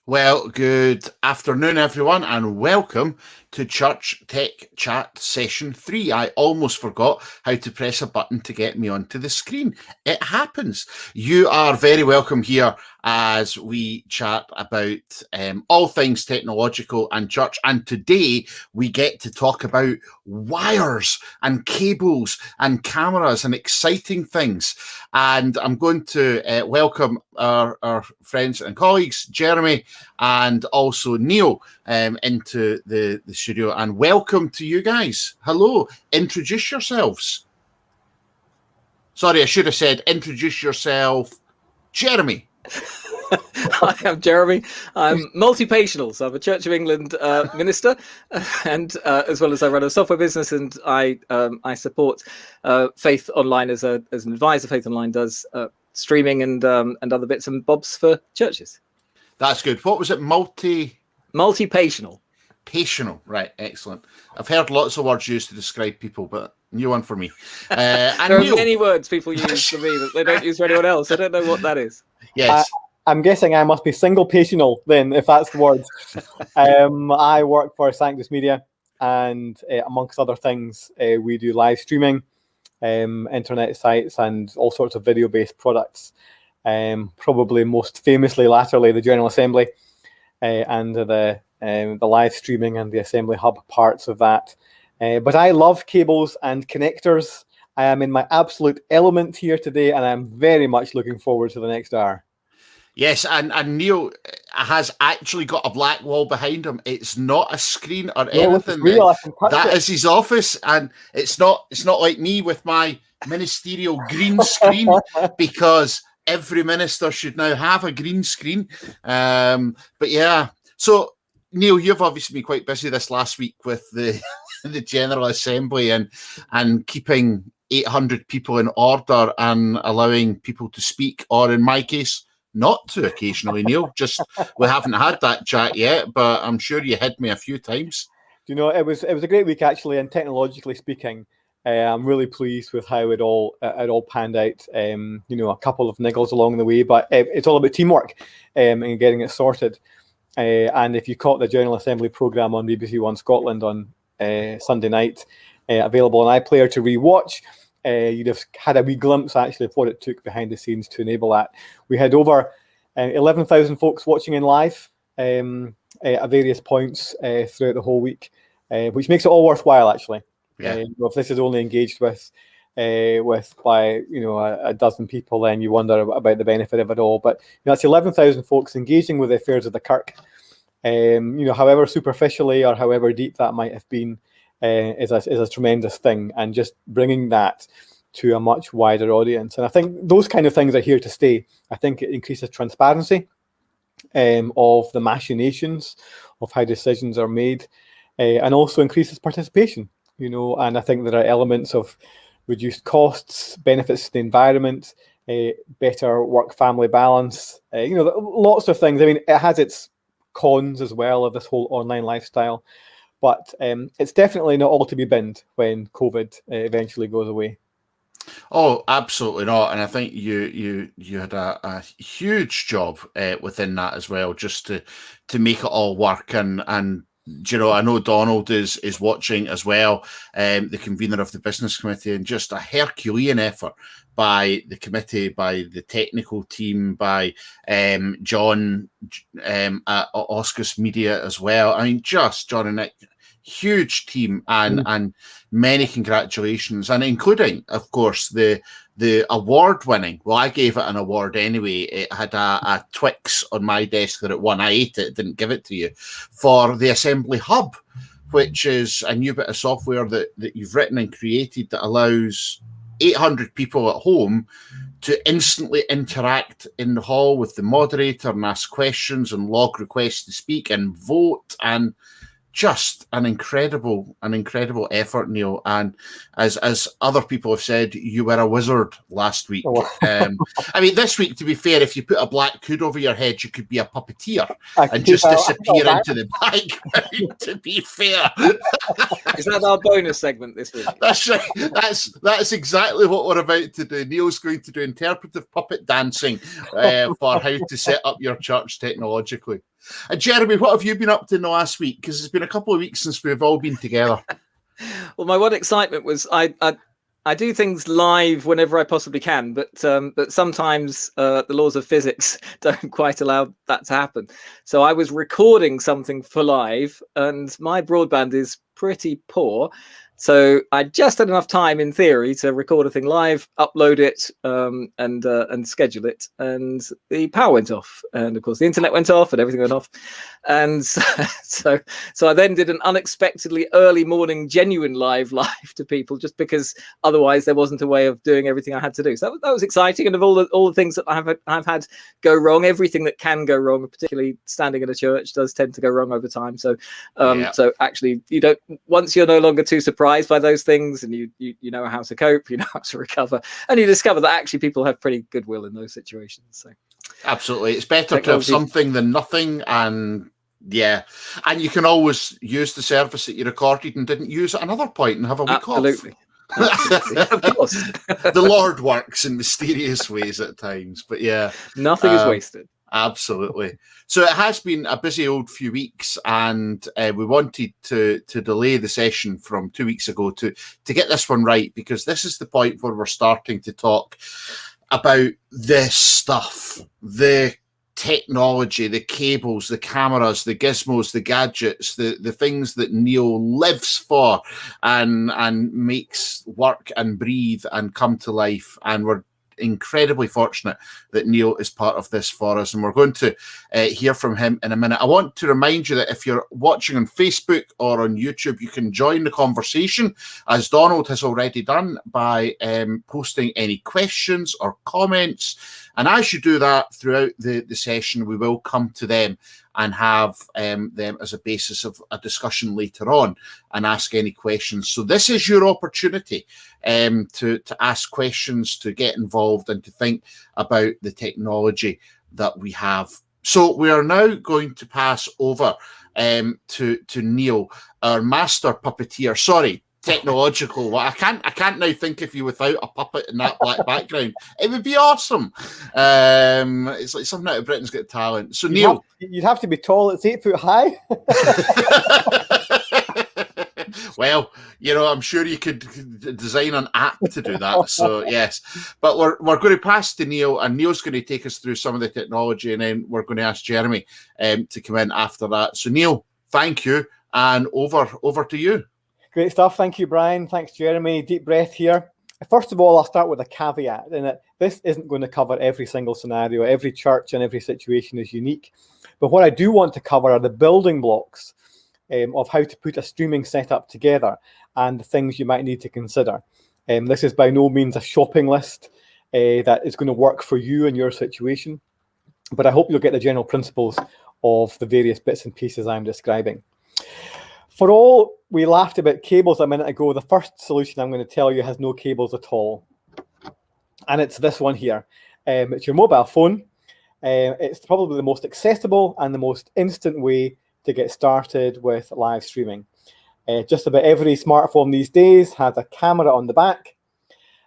Well, good afternoon, everyone, and welcome to Church Tech Chat Session 3. I almost forgot how to press a button to get me onto the screen. It happens. You are very welcome here as we chat about all things technological and church. And today we get to talk about wires and cables and cameras and exciting things. And I'm going to welcome our friends and colleagues, Jeremy and also Neil, into the studio. And welcome to you guys. Hello. Introduce yourselves. Sorry, I should have said introduce yourself. Jeremy. Hi, I'm Jeremy. I'm multi-pational, so I'm a Church of England minister, and as well as I run a software business, and I support Faith Online as an advisor. Faith Online does streaming and other bits and bobs for churches. That's good. What was it? Multi-pational. Pational, right? Excellent. I've heard lots of words used to describe people, but new one for me. And there are many words people use for me that they don't use for anyone else. I don't know what that is. Yes. I'm guessing I must be single-pational then, if that's the word. I work for Sanctus Media, and amongst other things, we do live streaming, internet sites, and all sorts of video-based products. Probably most famously, latterly, the General Assembly and the live streaming and the Assembly Hub parts of that. But I love cables and connectors. I am in my absolute element here today, and I'm very much looking forward to the next hour. Yes, and Neil has actually got a black wall behind him. It's not a screen or anything. That is his office, and it's not like me with my ministerial green screen, because every minister should now have a green screen. But yeah, so Neil, you've obviously been quite busy this last week with the the General Assembly and keeping 800 people in order and allowing people to speak, or in my case, not to occasionally, Neil. Just we haven't had that chat yet, but I'm sure you hid me a few times. You know, it was a great week actually, and technologically speaking, I'm really pleased with how it all panned out. You know, a couple of niggles along the way, but it's all about teamwork and getting it sorted. And if you caught the General Assembly programme on BBC One Scotland on Sunday night, available on iPlayer to rewatch, you'd have had a wee glimpse actually of what it took behind the scenes to enable that. We had over 11,000 folks watching in live at various points throughout the whole week, which makes it all worthwhile actually. Yeah. If this is only engaged with by a dozen people, then you wonder about the benefit of it all. But that's 11,000 folks engaging with the affairs of the Kirk. However superficially or however deep that might have been, is a tremendous thing, and just bringing that to a much wider audience. And I think those kind of things are here to stay. I think it increases transparency of the machinations of how decisions are made, and also increases participation. And I think there are elements of reduced costs, benefits to the environment, better work-family balance, lots of things. I mean, it has its cons as well of this whole online lifestyle, but it's definitely not all to be binned when COVID eventually goes away. Oh, absolutely not. And I think you had a huge job within that as well, just to make it all work. And I know Donald is watching as well, the convener of the business committee, and just a Herculean effort by the committee, by the technical team, by John at Oscars Media as well. I mean, just John and Nick, huge team, and many congratulations, and including, of course, the award winning. Well, I gave it an award anyway. It had a Twix on my desk that it won. I ate it, didn't give it to you, for the Assembly Hub, which is a new bit of software that you've written and created that allows 800 people at home to instantly interact in the hall with the moderator and ask questions and log requests to speak and vote, and just an incredible effort, Neil. And as other people have said, you were a wizard last week. I mean, this week, to be fair, if you put a black hood over your head, you could be a puppeteer and just disappear into the background, to be fair. Is that our bonus segment this week? That's right. That's exactly what we're about to do. Neil's going to do interpretive puppet dancing for how to set up your church technologically. Jeremy, what have you been up to in the last week? Because it's been a couple of weeks since we've all been together. Well, my one excitement was I do things live whenever I possibly can, but sometimes the laws of physics don't quite allow that to happen. So I was recording something for live, and my broadband is pretty poor. So I just had enough time, in theory, to record a thing live, upload it, and schedule it. And the power went off, and of course the internet went off, and everything went off. And so I then did an unexpectedly early morning genuine live to people, just because otherwise there wasn't a way of doing everything I had to do. So that was exciting. And of all the things that I've had go wrong, everything that can go wrong, particularly standing in a church, does tend to go wrong over time. So so actually, you don't, once you're no longer too surprised by those things, and you know how to cope, you know how to recover, and you discover that actually people have pretty goodwill in those situations. So absolutely, it's better to have something than nothing. And yeah, and you can always use the service that you recorded and didn't use at another point and have a week off. Absolutely. Of course. The Lord works in mysterious ways at times, but yeah, nothing is wasted. Absolutely. So it has been a busy old few weeks, and we wanted to delay the session from 2 weeks ago to get this one right, because this is the point where we're starting to talk about this stuff, the technology, the cables, the cameras, the gizmos, the gadgets, the things that Neil lives for and makes work and breathe and come to life. And we're incredibly fortunate that Neil is part of this for us, and we're going to hear from him in a minute. I want to remind you that if you're watching on Facebook or on YouTube, you can join the conversation, as Donald has already done, by posting any questions or comments. And as you do that throughout the session, we will come to them and have them as a basis of a discussion later on and ask any questions. So this is your opportunity to ask questions, to get involved, and to think about the technology that we have. So we are now going to pass over to Neil, our master puppeteer. Sorry, technological. I can't now think of you without a puppet in that black background. It would be awesome. It's like something out of Britain's Got Talent. So Neil, you'd have to be tall. It's 8 foot high. Well, you know, I'm sure you could design an app to do that. So yes, but we're going to pass to Neil, and Neil's going to take us through some of the technology, and then we're going to ask Jeremy to come in after that. So Neil, thank you, and over to you. Great stuff. Thank you, Brian. Thanks, Jeremy. Deep breath here. First of all, I'll start with a caveat in that this isn't going to cover every single scenario. Every church and every situation is unique. But what I do want to cover are the building blocks of how to put a streaming setup together and the things you might need to consider. This is by no means a shopping list that is going to work for you and your situation, but I hope you'll get the general principles of the various bits and pieces I'm describing. For all we laughed about cables a minute ago, the first solution I'm going to tell you has no cables at all. And it's this one here. It's your mobile phone. It's probably the most accessible and the most instant way to get started with live streaming. Just about every smartphone these days has a camera on the back.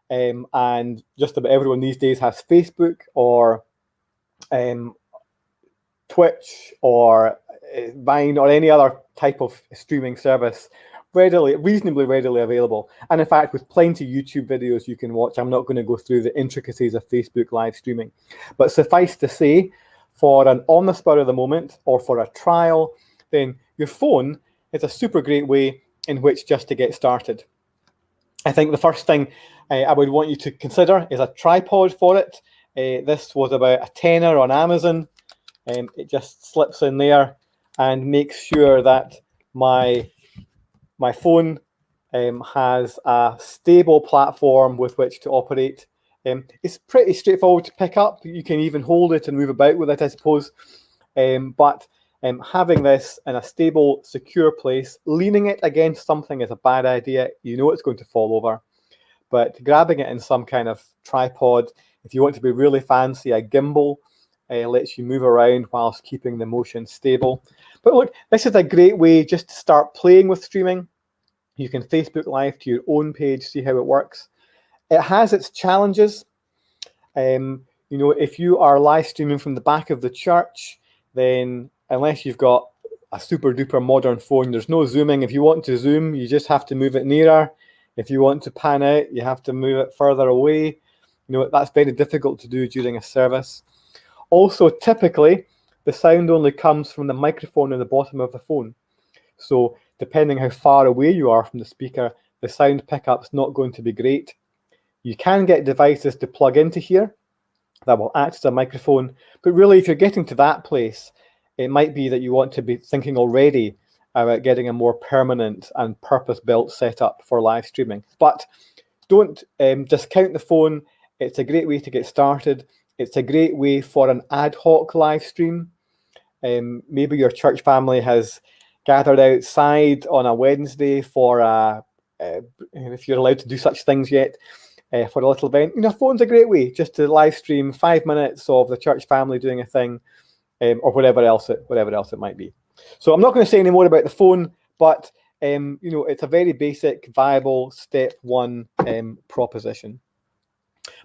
And just about everyone these days has Facebook or Twitch or Vine or any other type of streaming service reasonably readily available. And in fact, with plenty of YouTube videos you can watch. I'm not going to go through the intricacies of Facebook live streaming, but suffice to say, for an on the spur of the moment or for a trial, then your phone is a super great way in which just to get started. I think the first thing I would want you to consider is a tripod for it. This was about a tenner on Amazon. It just slips in there and makes sure that my phone has a stable platform with which to operate. It's pretty straightforward to pick up. You can even hold it and move about with it, I suppose. But having this in a stable, secure place, leaning it against something is a bad idea. You know it's going to fall over. But grabbing it in some kind of tripod, if you want to be really fancy, a gimbal lets you move around whilst keeping the motion stable. But look, this is a great way just to start playing with streaming. You can Facebook Live to your own page, see how it works. It has its challenges. You know, if you are live streaming from the back of the church, then unless you've got a super duper modern phone, there's no zooming. If you want to zoom, you just have to move it nearer. If you want to pan out, you have to move it further away. You know, that's very difficult to do during a service. Also, typically, the sound only comes from the microphone at the bottom of the phone. So depending how far away you are from the speaker, the sound pickup's not going to be great. You can get devices to plug into here that will act as a microphone, but really if you're getting to that place, it might be that you want to be thinking already about getting a more permanent and purpose-built setup for live streaming. But don't discount the phone. It's a great way to get started. It's a great way for an ad hoc live stream. Maybe your church family has gathered outside on a Wednesday for if you're allowed to do such things yet, for a little event. You know, phone's a great way just to live stream 5 minutes of the church family doing a thing, or whatever else it might be. So I'm not going to say any more about the phone, but you know, it's a very basic, viable step one proposition.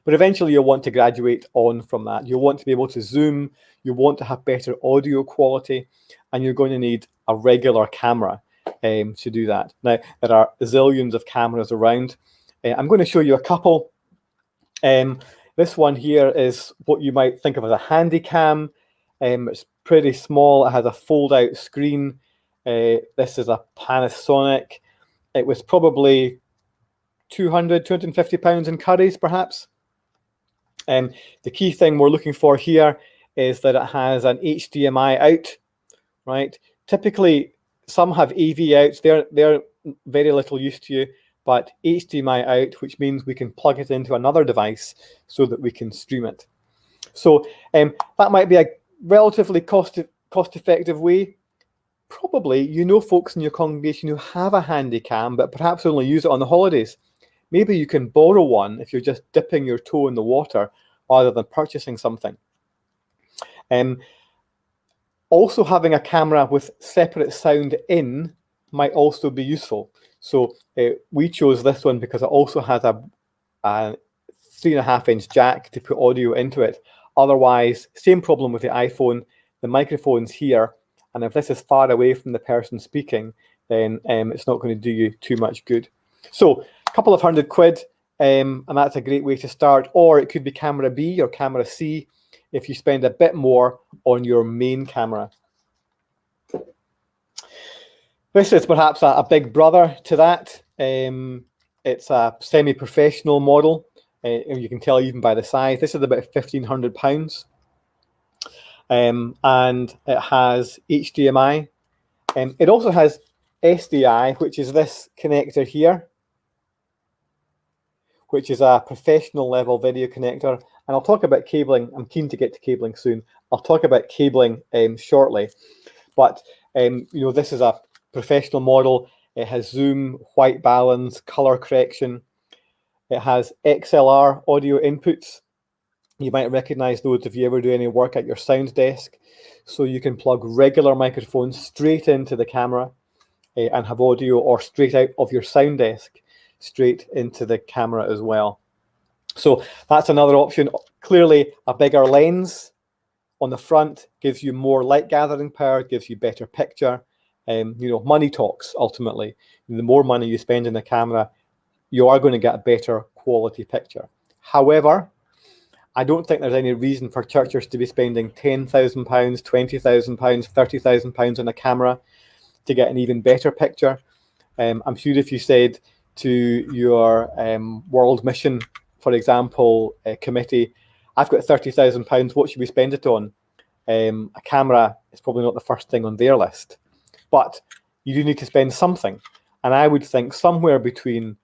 But eventually you'll want to graduate on from that. You'll want to be able to zoom, you want to have better audio quality, and you're going to need a regular camera to do that. Now, there are zillions of cameras around. I'm going to show you a couple. This one here is what you might think of as a Handycam. It's pretty small. It has a fold-out screen. This is a Panasonic. It was probably 250 pounds in Currys, perhaps. The key thing we're looking for here is that it has an HDMI out, right? Typically, some have AV outs. They're very little use to you, but HDMI out, which means we can plug it into another device so that we can stream it. So that might be a relatively cost-effective way. Probably, you know, folks in your congregation who have a Handycam, but perhaps only use it on the holidays. Maybe you can borrow one if you're just dipping your toe in the water rather than purchasing something. Also, having a camera with separate sound in might also be useful. So we chose this one because it also has a 3.5-inch jack to put audio into it. Otherwise, same problem with the iPhone, the microphone's here, and if this is far away from the person speaking, then it's not going to do you too much good. So a couple of £100, and that's a great way to start. Or it could be camera B or camera C if you spend a bit more on your main camera. This is perhaps a big brother to that. It's a semi-professional model. You can tell even by the size. This is about £1,500. And it has HDMI. It also has SDI, which is this connector here, which is a professional level video connector. And I'll talk about cabling. I'm keen to get to cabling soon. I'll talk about cabling shortly. But you know, this is a professional model. It has zoom, white balance, color correction. It has XLR audio inputs. You might recognize those if you ever do any work at your sound desk. So you can plug regular microphones straight into the camera and have audio, or straight out of your sound desk straight into the camera as well. So that's another option. Clearly, a bigger lens on the front gives you more light gathering power, gives you better picture. You know, money talks ultimately. The more money you spend in the camera, you are going to get a better quality picture. However, I don't think there's any reason for churches to be spending £10,000, £20,000, £30,000 on a camera to get an even better picture. I'm sure if you said to your World Mission, for example, committee, I've got £30,000, what should we spend it on? A camera is probably not the first thing on their list. But you do need to spend something. And I would think somewhere between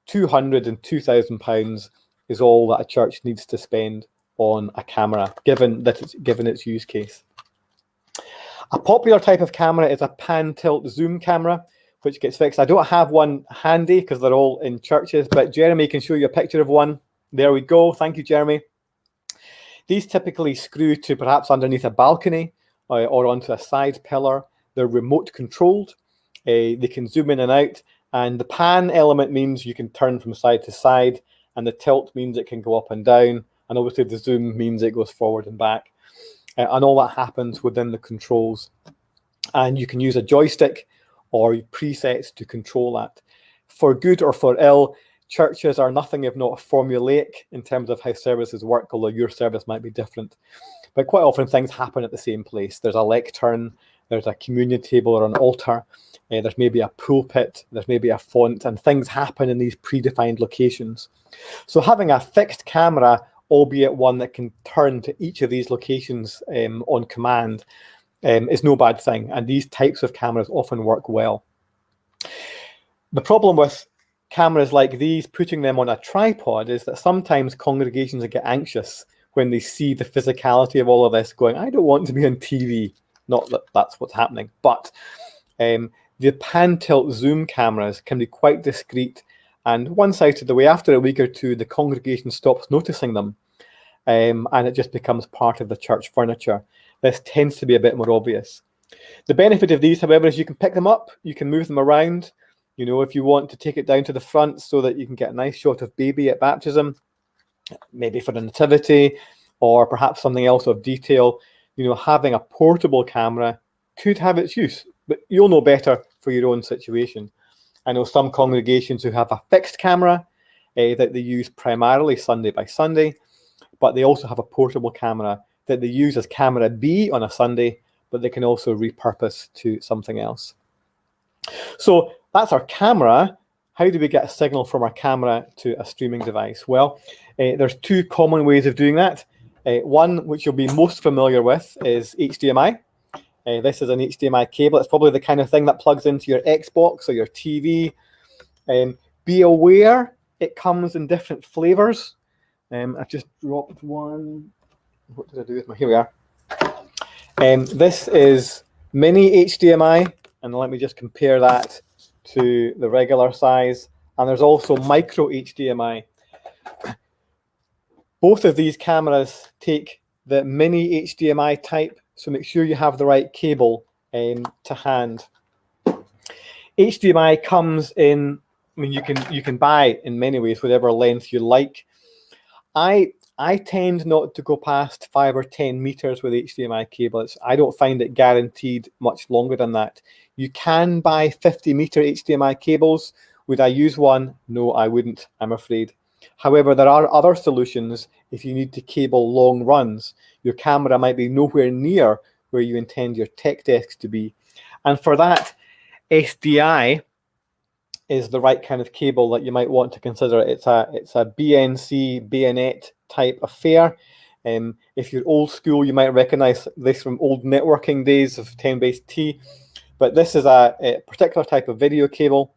£200 and £2,000 is all that a church needs to spend on a camera, given its use case. A popular type of camera is a pan tilt zoom camera, which gets fixed. I don't have one handy because they're all in churches, but Jeremy can show you a picture of one. There we go. Thank you, Jeremy. These typically screw to perhaps underneath a balcony or onto a side pillar. They're remote controlled. They can zoom in and out. And the pan element means you can turn from side to side. And the tilt means it can go up and down. And obviously the zoom means it goes forward and back. and all that happens within the controls. And you can use a joystick or presets to control that. For good or for ill, churches are nothing if not formulaic in terms of how services work, although your service might be different. But quite often things happen at the same place. There's a lectern, there's a communion table or an altar, there's maybe a pulpit, there's maybe a font, and things happen in these predefined locations. So having a fixed camera, albeit one that can turn to each of these locations on command, is no bad thing. And these types of cameras often work well. The problem with cameras like these, putting them on a tripod, is that sometimes congregations get anxious when they see the physicality of all of this, going, I don't want to be on TV. Not that that's what's happening, but the pan-tilt zoom cameras can be quite discreet, and once out of the way, after a week or two, the congregation stops noticing them, and it just becomes part of the church furniture. This tends to be a bit more obvious. The benefit of these, however, is you can pick them up, you can move them around. You know, if you want to take it down to the front so that you can get a nice shot of baby at baptism, maybe for the nativity, or perhaps something else of detail, you know, having a portable camera could have its use, but you'll know better for your own situation. I know some congregations who have a fixed camera that they use primarily Sunday by Sunday, but they also have a portable camera that they use as camera B on a Sunday, but they can also repurpose to something else. So that's our camera. How do we get a signal from our camera to a streaming device? Well, there's two common ways of doing that. One, which you'll be most familiar with, is HDMI. This is an HDMI cable. It's probably the kind of thing that plugs into your Xbox or your TV. Be aware it comes in different flavors. I've just dropped one. What did I do with my? Here we are. This is mini HDMI, and let me just compare that to the regular size. And there's also micro HDMI. Both of these cameras take the mini HDMI type, so make sure you have the right cable to hand. HDMI comes in, I mean, you can buy in many ways whatever length you like. I tend not to go past 5 or 10 meters with HDMI cables. I don't find it guaranteed much longer than that. You can buy 50-meter HDMI cables. Would I use one? No, I wouldn't, I'm afraid. However, there are other solutions if you need to cable long runs. Your camera might be nowhere near where you intend your tech desk to be. And for that, SDI is the right kind of cable that you might want to consider. It's a BNC, bayonet type affair. If you're old school, you might recognize this from old networking days of 10BASE-T. But this is a particular type of video cable,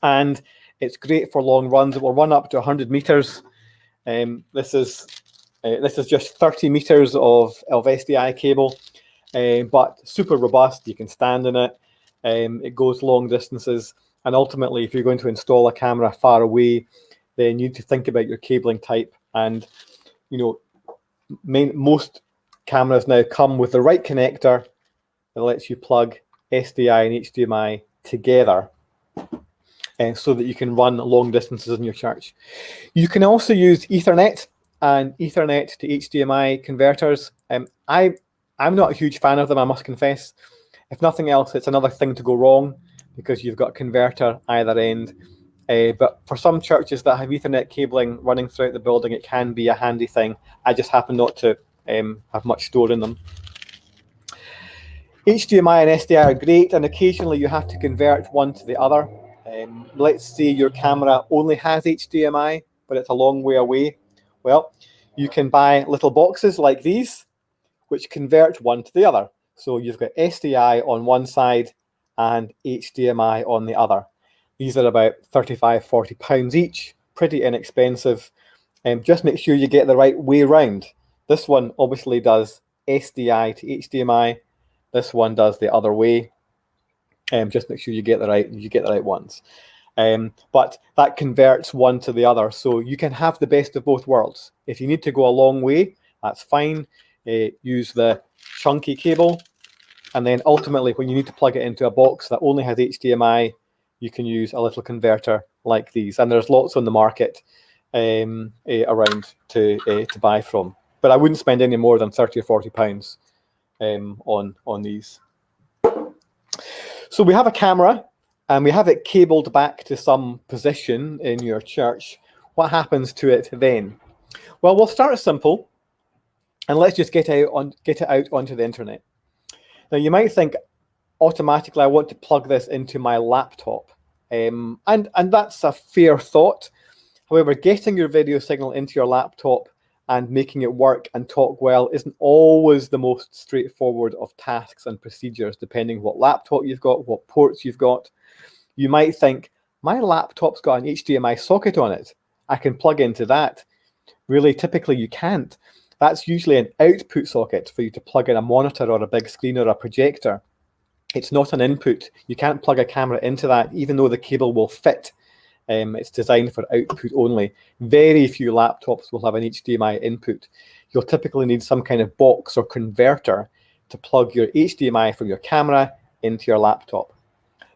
and it's great for long runs. It will run up to 100 meters. This is just 30 meters of SDI cable, but super robust. You can stand in it. It goes long distances. And ultimately, if you're going to install a camera far away, then you need to think about your cabling type. And you know, most cameras now come with the right connector that lets you plug SDI and HDMI together, so that you can run long distances in your church. You can also use Ethernet and Ethernet to HDMI converters. I'm not a huge fan of them, I must confess. If nothing else, it's another thing to go wrong because you've got a converter either end. But for some churches that have Ethernet cabling running throughout the building, it can be a handy thing. I just happen not to have much stored in them. HDMI and SDI are great, and occasionally you have to convert one to the other. Let's say your camera only has HDMI, but it's a long way away. Well, you can buy little boxes like these, which convert one to the other. So you've got SDI on one side and HDMI on the other. These are about 35, 40 pounds each, pretty inexpensive. Just make sure you get the right way round. This one obviously does SDI to HDMI. This one does the other way. Just make sure you get the right ones. But that converts one to the other, so you can have the best of both worlds. If you need to go a long way, that's fine. Use the chunky cable, and then ultimately, when you need to plug it into a box that only has HDMI, you can use a little converter like these. And there's lots on the market around to buy from. but I wouldn't spend any more than 30 or 40 pounds on these. So we have a camera and we have it cabled back to some position in your church. What happens to it then? Well, we'll start simple and let's just get it out onto the internet. Now you might think automatically I want to plug this into my laptop, and that's a fair thought. However, getting your video signal into your laptop and making it work and talk well isn't always the most straightforward of tasks and procedures, depending what laptop you've got, what ports you've got. You might think, my laptop's got an HDMI socket on it. I can plug into that. Really, typically you can't. That's usually an output socket for you to plug in a monitor or a big screen or a projector. It's not an input. You can't plug a camera into that, even though the cable will fit. It's designed for output only. Very few laptops will have an HDMI input. You'll typically need some kind of box or converter to plug your HDMI from your camera into your laptop.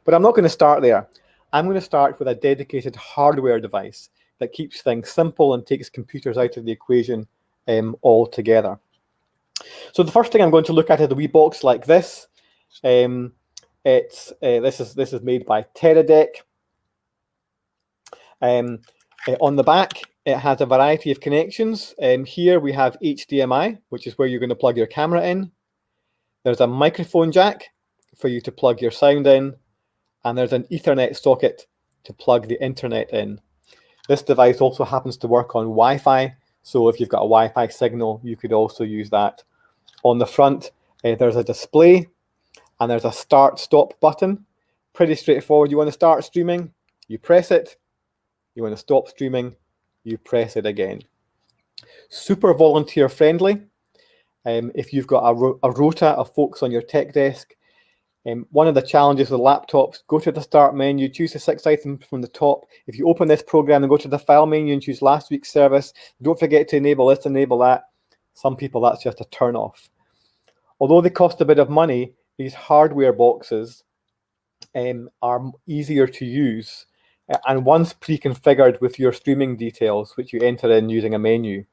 But I'm not going to start there. I'm going to start with a dedicated hardware device that keeps things simple and takes computers out of the equation altogether. So the first thing I'm going to look at is the Wii Box like this. This is made by Teradek. On the back, it has a variety of connections. Here we have HDMI, which is where you're going to plug your camera in. There's a microphone jack for you to plug your sound in, and there's an Ethernet socket to plug the internet in. This device also happens to work on Wi-Fi, so if you've got a Wi-Fi signal, you could also use that. On the front, there's a display, and there's a start-stop button. Pretty straightforward. You want to start streaming, you press it. You want to stop streaming, you press it again. Super volunteer friendly. If you've got a rota of folks on your tech desk, one of the challenges with laptops, go to the start menu, choose the 6 items from the top. If you open this program and go to the file menu and choose last week's service, don't forget to enable this, enable that. Some people, that's just a turn off. Although they cost a bit of money, these hardware boxes are easier to use. And once pre-configured with your streaming details, which you enter in using a menu,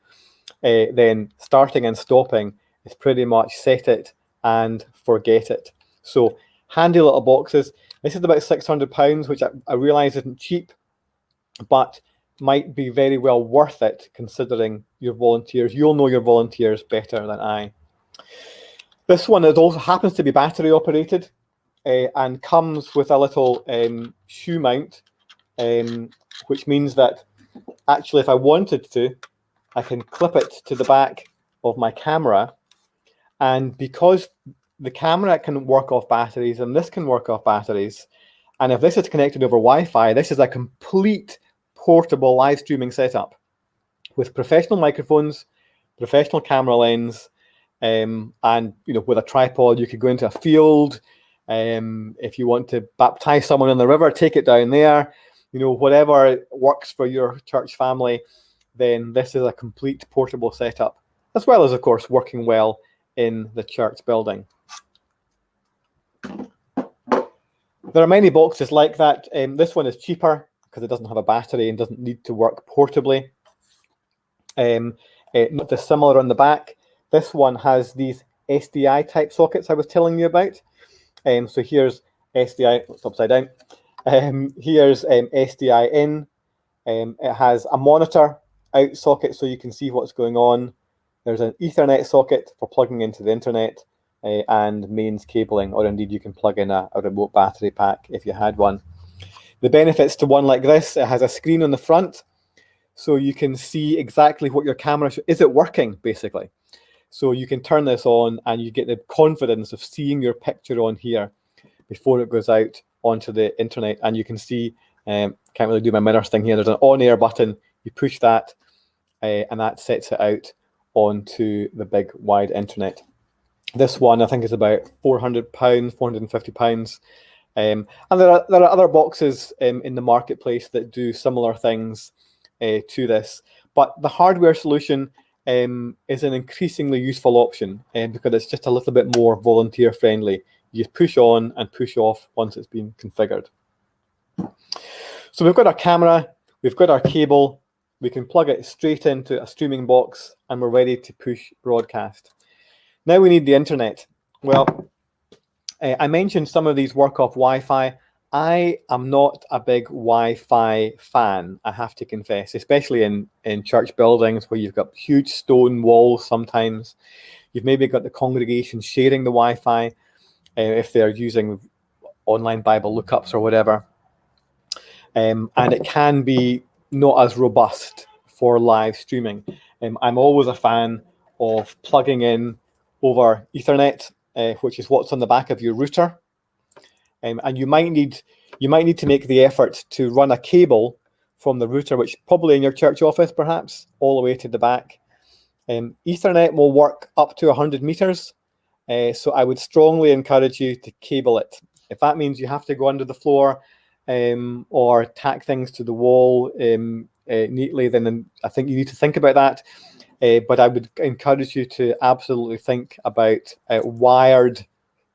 then starting and stopping is pretty much set it and forget it. So handy little boxes. This is about £600, which I realise isn't cheap, but might be very well worth it considering your volunteers. You'll know your volunteers better than I. This one also happens to be battery operated and comes with a little shoe mount. Which means that actually if I wanted to, I can clip it to the back of my camera, and because the camera can work off batteries and this can work off batteries, and if this is connected over Wi-Fi, this is a complete portable live streaming setup with professional microphones, professional camera lens, and with a tripod. You could go into a field. If you want to baptize someone in the river, take it down there. Whatever works for your church family, then this is a complete portable setup, as well as, of course, working well in the church building. There are many boxes like that. This one is cheaper because it doesn't have a battery and doesn't need to work portably. Not dissimilar on the back. This one has these SDI type sockets I was telling you about. So here's SDI, it's upside down. Here's SDI in. It has a monitor out socket so you can see what's going on. There's an Ethernet socket for plugging into the internet and mains cabling, or indeed you can plug in a remote battery pack if you had one. The benefits to one like this, it has a screen on the front so you can see exactly what your camera is it working, basically. So you can turn this on and you get the confidence of seeing your picture on here before it goes out onto the internet, and you can see, can't really do my mirrors thing here, there's an on-air button, you push that and that sets it out onto the big wide internet. This one I think is about £400, £450, and there are other boxes in the marketplace that do similar things to this, but the hardware solution is an increasingly useful option because it's just a little bit more volunteer friendly. You push on and push off once it's been configured. So we've got our camera, we've got our cable, we can plug it straight into a streaming box, and we're ready to push broadcast. Now we need the internet. Well, I mentioned some of these work off Wi-Fi. I am not a big Wi-Fi fan, I have to confess, especially in church buildings where you've got huge stone walls sometimes. You've maybe got the congregation sharing the Wi-Fi if they're using online Bible lookups or whatever. And it can be not as robust for live streaming. I'm always a fan of plugging in over Ethernet, which is what's on the back of your router. And you might need to make the effort to run a cable from the router, which probably in your church office perhaps, all the way to the back. Ethernet will work up to 100 meters. So I would strongly encourage you to cable it. If that means you have to go under the floor or tack things to the wall neatly, then I think you need to think about that. But I would encourage you to absolutely think about wired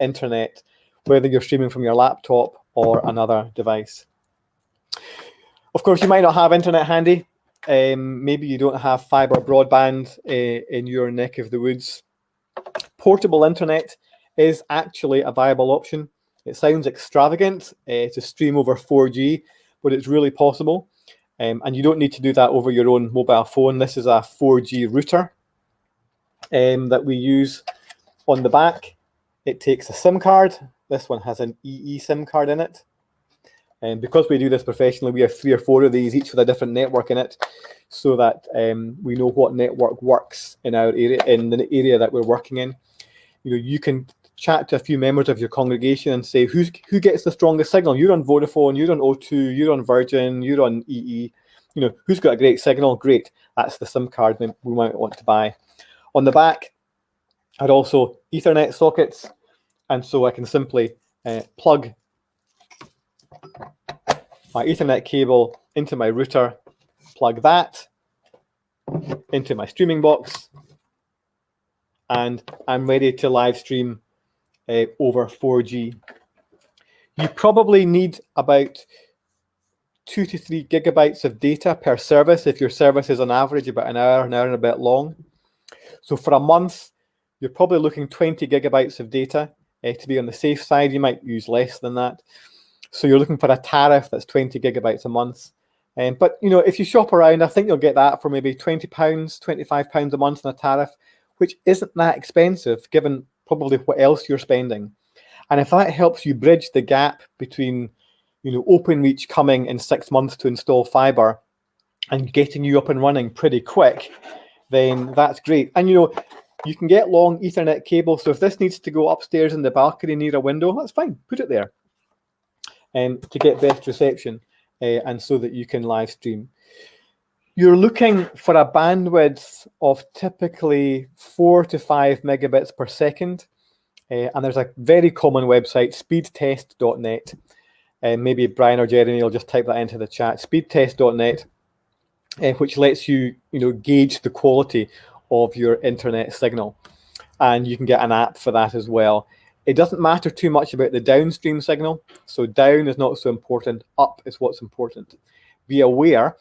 internet, whether you're streaming from your laptop or another device. Of course, you might not have internet handy. Maybe you don't have fiber broadband in your neck of the woods. Portable internet is actually a viable option. It sounds extravagant to stream over 4G, but it's really possible. And you don't need to do that over your own mobile phone. This is a 4G router that we use on the back. It takes a SIM card. This one has an EE SIM card in it. And because we do this professionally, we have 3 or 4 of these, each with a different network in it, so that we know what network works in our area, in the area that we're working in. You know, you can chat to a few members of your congregation and say, who gets the strongest signal? You're on Vodafone, you're on O2, you're on Virgin, you're on EE. You know, who's got a great signal? Great, that's the SIM card we might want to buy. On the back are also Ethernet sockets, and so I can simply plug my Ethernet cable into my router, plug that into my streaming box, and I'm ready to live stream over 4G. You probably need about 2 to 3 gigabytes of data per service if your service is on average about an hour and a bit long. So for a month, you're probably looking 20 gigabytes of data. To be on the safe side, you might use less than that. So you're looking for a tariff that's 20 gigabytes a month. But you know, if you shop around, I think you'll get that for maybe £20, £25 a month on a tariff, which isn't that expensive given probably what else you're spending. And if that helps you bridge the gap between, you know, OpenReach coming in 6 months to install fiber and getting you up and running pretty quick, then that's great. And you know, you can get long Ethernet cable. So if this needs to go upstairs in the balcony near a window, that's fine. Put it there to get best reception and so that you can live stream. You're looking for a bandwidth of typically 4 to 5 megabits per second. And there's a very common website, speedtest.net. Maybe Brian or Jeremy will just type that into the chat, speedtest.net, which lets you, gauge the quality of your internet signal. And you can get an app for that as well. It doesn't matter too much about the downstream signal. So down is not so important, up is what's important. Be aware,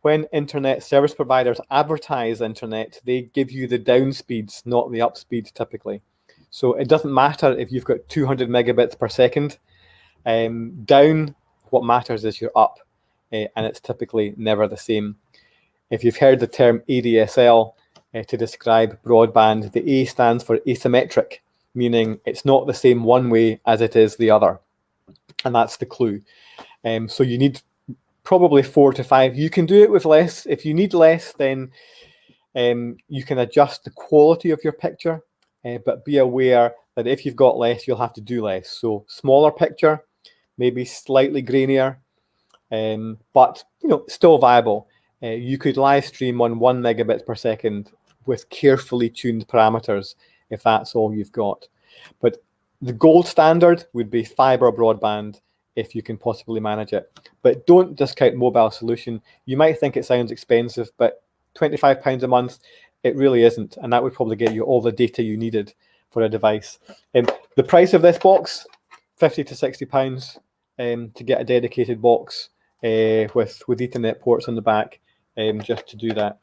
when internet service providers advertise internet, they give you the down speeds, not the up speeds typically. So it doesn't matter if you've got 200 megabits per second. Down, what matters is you're up, and it's typically never the same. If you've heard the term ADSL to describe broadband, the A stands for asymmetric, meaning it's not the same one way as it is the other. And that's the clue. So you need probably 4 to 5. You can do it with less. If you need less, then you can adjust the quality of your picture, but be aware that if you've got less, you'll have to do less. So smaller picture, maybe slightly grainier, but still viable. You could live stream on 1 megabit per second with carefully tuned parameters if that's all you've got. But the gold standard would be fiber broadband if you can possibly manage it. But don't discount mobile solution. You might think it sounds expensive, but £25 a month, it really isn't. And that would probably get you all the data you needed for a device. The price of this box, £50 to £60 to get a dedicated box with Ethernet ports on the back. just to do that.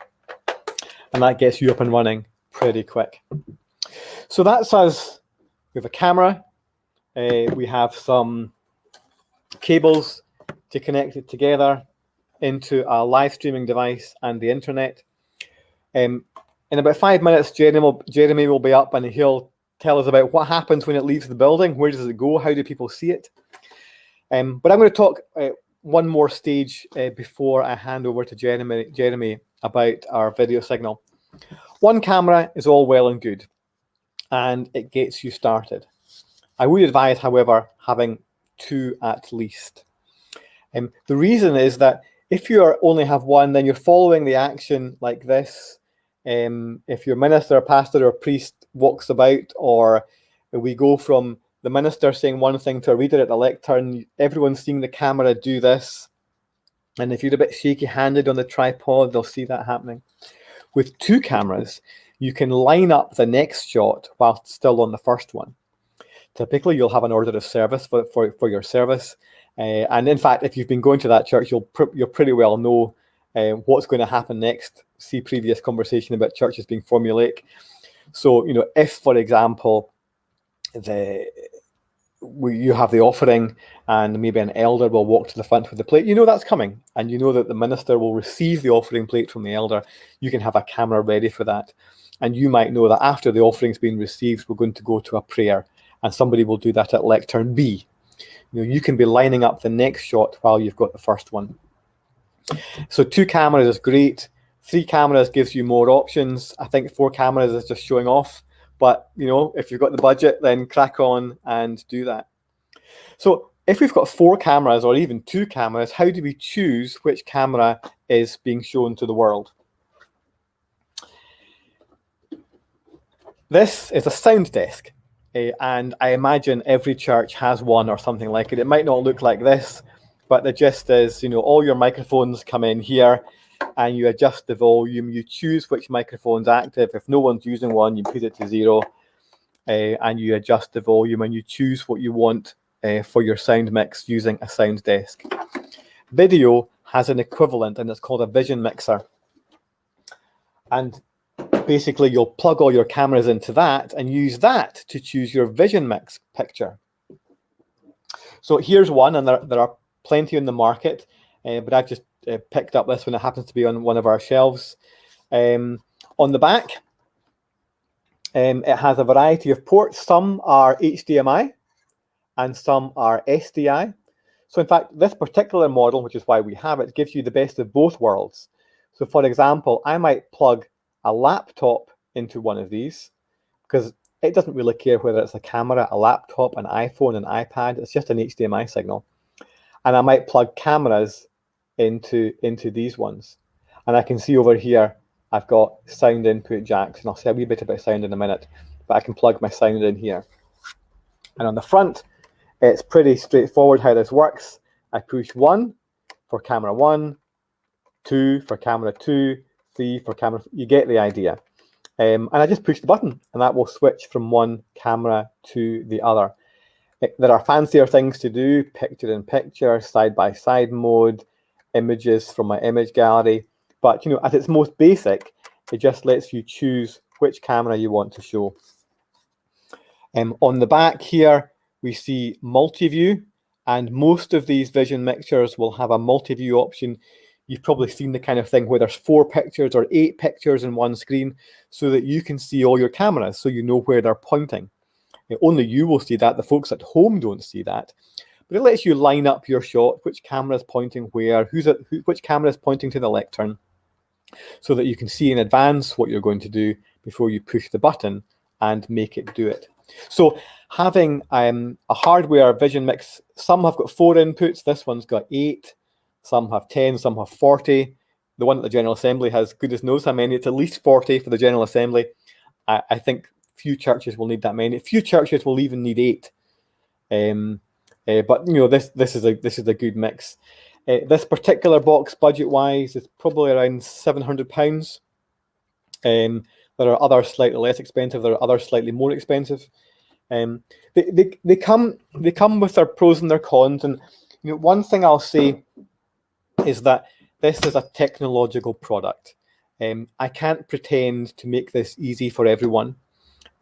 And that gets you up and running pretty quick. So that's us. We have a camera. We have some cables to connect it together into a live streaming device and the internet. In about 5 minutes, Jeremy will be up and he'll tell us about what happens when it leaves the building. Where does it go? How do people see it? But I'm going to talk one more stage before I hand over to Jeremy about our video signal. One camera is all well and good, and it gets you started. I would advise, however, having two at least. The reason is that if you only have one, then you're following the action like this. If your minister, pastor, or priest walks about, or we go from the minister saying one thing to a reader at the lectern, everyone's seeing the camera do this. And if you're a bit shaky-handed on the tripod, they'll see that happening. With two cameras, you can line up the next shot while still on the first one. Typically, you'll have an order of service for your service. And in fact, if you've been going to that church, you'll pretty well know what's going to happen next. See previous conversation about churches being formulaic. So, if, for example, you have the offering and maybe an elder will walk to the front with the plate, that's coming, and that the minister will receive the offering plate from the elder. You can have a camera ready for that. And you might know that after the offering's been received, we're going to go to a prayer, and somebody will do that at lectern B. You can be lining up the next shot while you've got the first one. So 2 cameras is great. 3 cameras gives you more options. I think 4 cameras is just showing off. But, if you've got the budget, then crack on and do that. So if we've got 4 cameras or even 2 cameras, how do we choose which camera is being shown to the world? This is a sound desk. And I imagine every church has one or something like it. It might not look like this, but the gist is, all your microphones come in here and you adjust the volume. You choose which microphone's active. If no one's using one, you put it to 0 and you adjust the volume and you choose what you want for your sound mix using a sound desk. Video has an equivalent and it's called a vision mixer. And basically, you'll plug all your cameras into that and use that to choose your vision mix picture. So here's one, and there are plenty in the market, but I've just picked up this one. It happens to be on one of our shelves. On the back, it has a variety of ports. Some are HDMI and some are SDI. So in fact, this particular model, which is why we have it, gives you the best of both worlds. So for example, I might plug a laptop into one of these because it doesn't really care whether it's a camera, a laptop, an iPhone, an iPad. It's just an HDMI signal. And I might plug cameras into these ones. And I can see over here, I've got sound input jacks, and I'll say a wee bit about sound in a minute, but I can plug my sound in here. And on the front, it's pretty straightforward how this works. I push 1 for camera 1, 2 for camera 2, 3 for camera. You get the idea. And I just push the button, and that will switch from one camera to the other. There are fancier things to do, picture-in-picture, side-by-side mode, images from my image gallery. But, at its most basic, it just lets you choose which camera you want to show. On the back here, we see multi-view, and most of these vision mixers will have a multi-view option. You've probably seen the kind of thing where there's 4 pictures or 8 pictures in one screen so that you can see all your cameras, so you know where they're pointing. Only you will see that. The folks at home don't see that. But it lets you line up your shot, which camera is pointing where, which camera is pointing to the lectern, so that you can see in advance what you're going to do before you push the button and make it do it. So having a hardware vision mix, some have got 4 inputs. This one's got 8. Some have 10, some have 40. The one at the General Assembly has goodness knows how many. It's at least 40 for the General Assembly. I think few churches will need that many. Few churches will even need 8. But this is a good mix. This particular box, budget-wise, is probably around £700. There are others slightly less expensive. There are others slightly more expensive. They come with their pros and their cons. And one thing I'll say is that this is a technological product. I can't pretend to make this easy for everyone.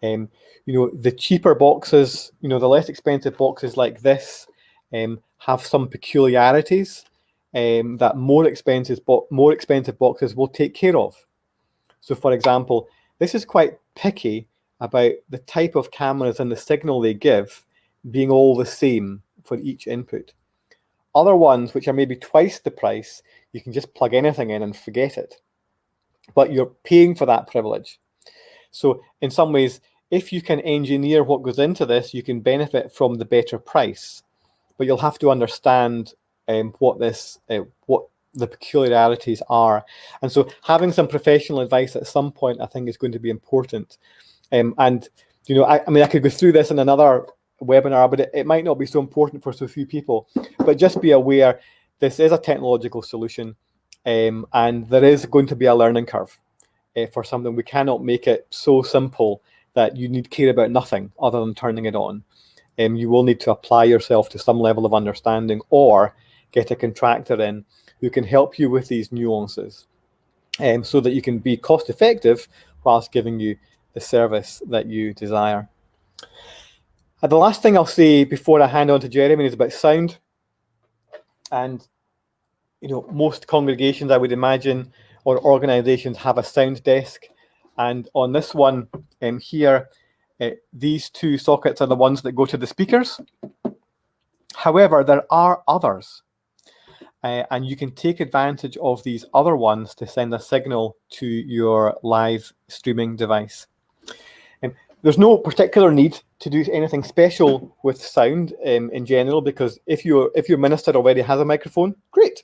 The cheaper boxes, the less expensive boxes like this have some peculiarities that more expensive boxes will take care of. So, for example, this is quite picky about the type of cameras and the signal they give being all the same for each input. Other ones, which are maybe twice the price, you can just plug anything in and forget it. But you're paying for that privilege. So in some ways, if you can engineer what goes into this, you can benefit from the better price. But you'll have to understand what the peculiarities are. And so having some professional advice at some point, I think, is going to be important. I could go through this in another webinar, but it might not be so important for so few people. But just be aware, this is a technological solution, and there is going to be a learning curve for something. We cannot make it so simple that you need care about nothing other than turning it on. You will need to apply yourself to some level of understanding, or get a contractor in who can help you with these nuances, so that you can be cost effective whilst giving you the service that you desire. The last thing I'll say before I hand on to Jeremy is about sound. And most congregations, I would imagine, or organizations, have a sound desk. And on this one here, these two sockets are the ones that go to the speakers. However, there are others. And you can take advantage of these other ones to send a signal to your live streaming device. There's no particular need to do anything special with sound in general, because if your minister already has a microphone, great.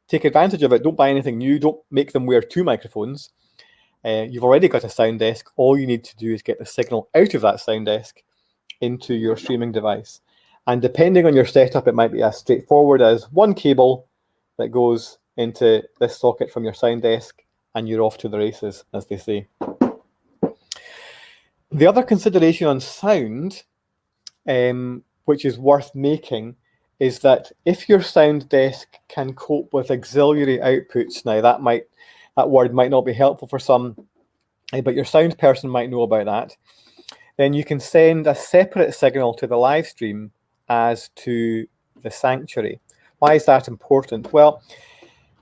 Take advantage of it. Don't buy anything new. Don't make them wear two microphones. You've already got a sound desk. All you need to do is get the signal out of that sound desk into your streaming device. And depending on your setup, it might be as straightforward as one cable that goes into this socket from your sound desk, and you're off to the races, as they say. The other consideration on sound, which is worth making, is that if your sound desk can cope with auxiliary outputs, now that word might not be helpful for some, but your sound person might know about that, then you can send a separate signal to the live stream as to the sanctuary. Why is that important? Well,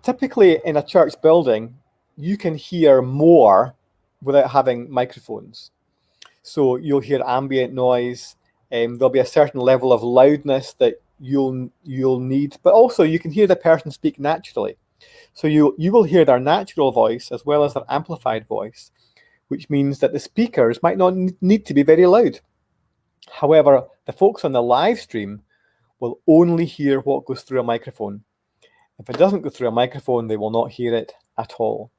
typically in a church building, you can hear more without having microphones. So you'll hear ambient noise, there'll be a certain level of loudness that you'll need, but also you can hear the person speak naturally. So you will hear their natural voice as well as their amplified voice, which means that the speakers might not need to be very loud. However, the folks on the live stream will only hear what goes through a microphone. If it doesn't go through a microphone, they will not hear it at all.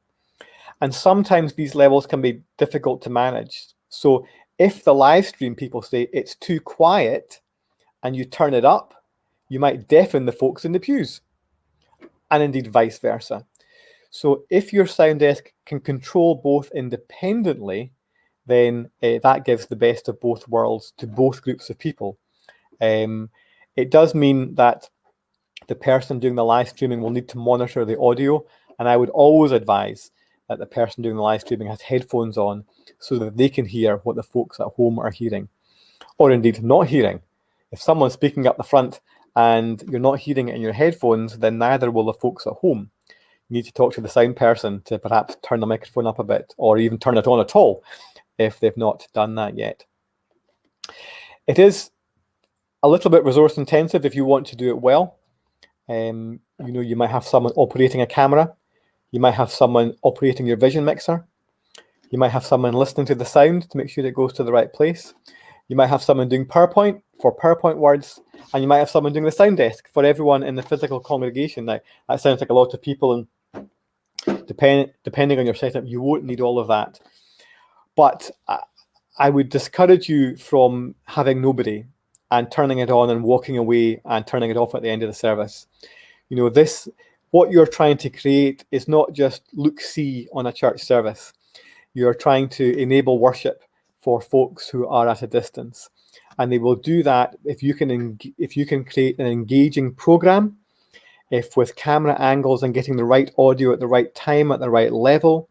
And sometimes these levels can be difficult to manage. So if the live stream people say it's too quiet and you turn it up, you might deafen the folks in the pews, and indeed vice versa. So if your sound desk can control both independently, then that gives the best of both worlds to both groups of people. It does mean that the person doing the live streaming will need to monitor the audio, and I would always advise that the person doing the live streaming has headphones on so that they can hear what the folks at home are hearing, or indeed not hearing. If someone's speaking up the front and you're not hearing it in your headphones, then neither will the folks at home. You need to talk to the sound person to perhaps turn the microphone up a bit, or even turn it on at all if they've not done that yet. It is a little bit resource intensive if you want to do it well. You might have someone operating a camera. You might have someone operating your vision mixer. You might have someone listening to the sound to make sure it goes to the right place. You might have someone doing PowerPoint for PowerPoint words, and you might have someone doing the sound desk for everyone in the physical congregation. Now, that sounds like a lot of people, and depending on your setup, you won't need all of that. But I would discourage you from having nobody and turning it on and walking away and turning it off at the end of the service. What you're trying to create is not just look-see on a church service. You're trying to enable worship for folks who are at a distance, and they will do that if you can create an engaging program if with camera angles and getting the right audio at the right time, at the right level,